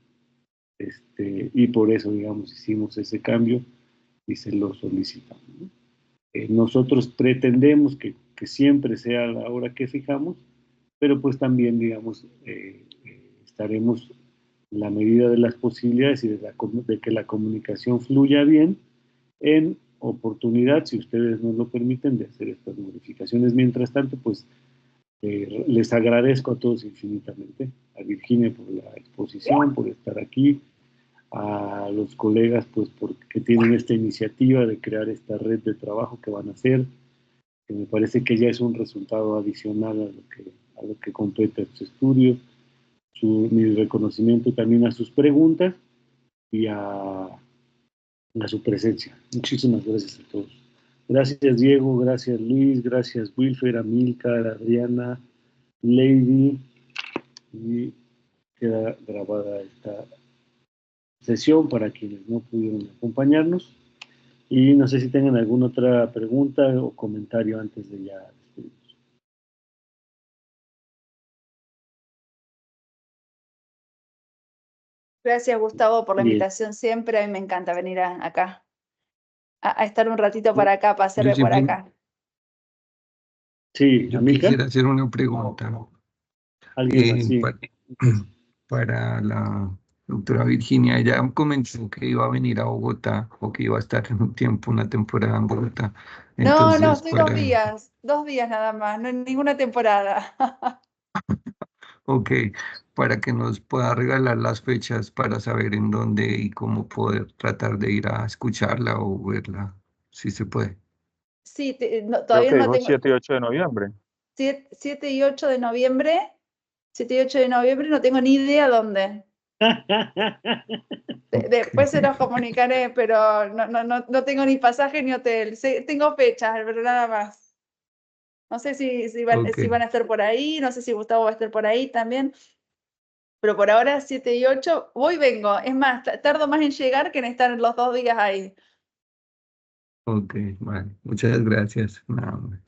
Y por eso, digamos, hicimos ese cambio y se lo solicitamos, ¿no? Nosotros pretendemos que siempre sea la hora que fijamos, pero pues también, digamos, estaremos en la medida de las posibilidades y de que la comunicación fluya bien, en oportunidad, si ustedes nos lo permiten, de hacer estas modificaciones. Mientras tanto, pues les agradezco a todos infinitamente, a Virginia por la exposición, por estar aquí, a los colegas pues porque tienen esta iniciativa de crear esta red de trabajo que van a hacer, que me parece que ya es un resultado adicional a lo que compete los estudios. Mi reconocimiento también a sus preguntas y a su presencia. Muchísimas gracias a todos. Gracias Diego, gracias Luis, gracias Wilfer, Amílcar, Adriana, Lady, y queda grabada esta sesión para quienes no pudieron acompañarnos. Y no sé si tengan alguna otra pregunta o comentario antes de ya despedirnos. Gracias, Gustavo, por la Bien. invitación siempre. A mí me encanta venir acá, a estar un ratito para acá, pasearme Yo por siempre- acá. Sí, Yo Amílcar, quisiera hacer una pregunta alguien así. para la doctora Virginia. Ella comentó que iba a venir a Bogotá o que iba a estar en un tiempo, una temporada en Bogotá. No, Entonces, estoy 2 días nada más, no en ninguna temporada. ok, para que nos pueda regalar las fechas para saber en dónde y cómo poder tratar de ir a escucharla o verla, si se puede. Sí, Creo todavía que no dijo tengo 7 y 8 de noviembre. 7 y 8 de noviembre. 7 y 8 de noviembre no tengo ni idea dónde. Después se los comunicaré, pero no tengo ni pasaje ni hotel. Tengo fechas, pero nada más. No sé si van a estar por ahí, no sé si Gustavo va a estar por ahí también. Pero por ahora 7 y 8, voy y vengo. Es más, tardo más en llegar que en estar los 2 días ahí. Ok, vale. Muchas gracias. Nada más.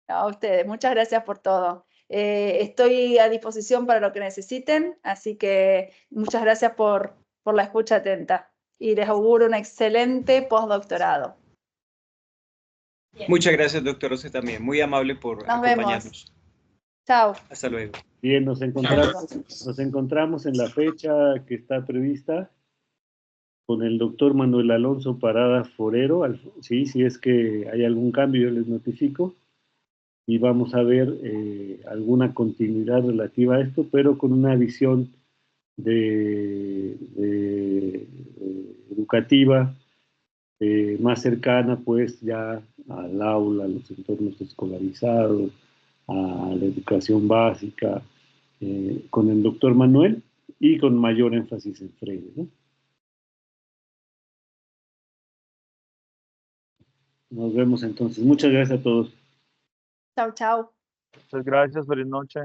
A ustedes, muchas gracias por todo. Estoy a disposición para lo que necesiten, así que muchas gracias por la escucha atenta y les auguro un excelente postdoctorado. Muchas gracias, doctor, usted también. Muy amable por Nos vemos. acompañarnos. Chao. Hasta luego. Bien, nos encontramos en la fecha que está prevista con el doctor Manuel Alonso Parada Forero. Sí, si es que hay algún cambio, yo les notifico. Y vamos a ver alguna continuidad relativa a esto, pero con una visión educativa más cercana, pues, ya al aula, a los entornos escolarizados, a la educación básica, con el doctor Manuel y con mayor énfasis en Freire, ¿no? Nos vemos entonces. Muchas gracias a todos. Chao, chao. Muchas gracias, feliz noche.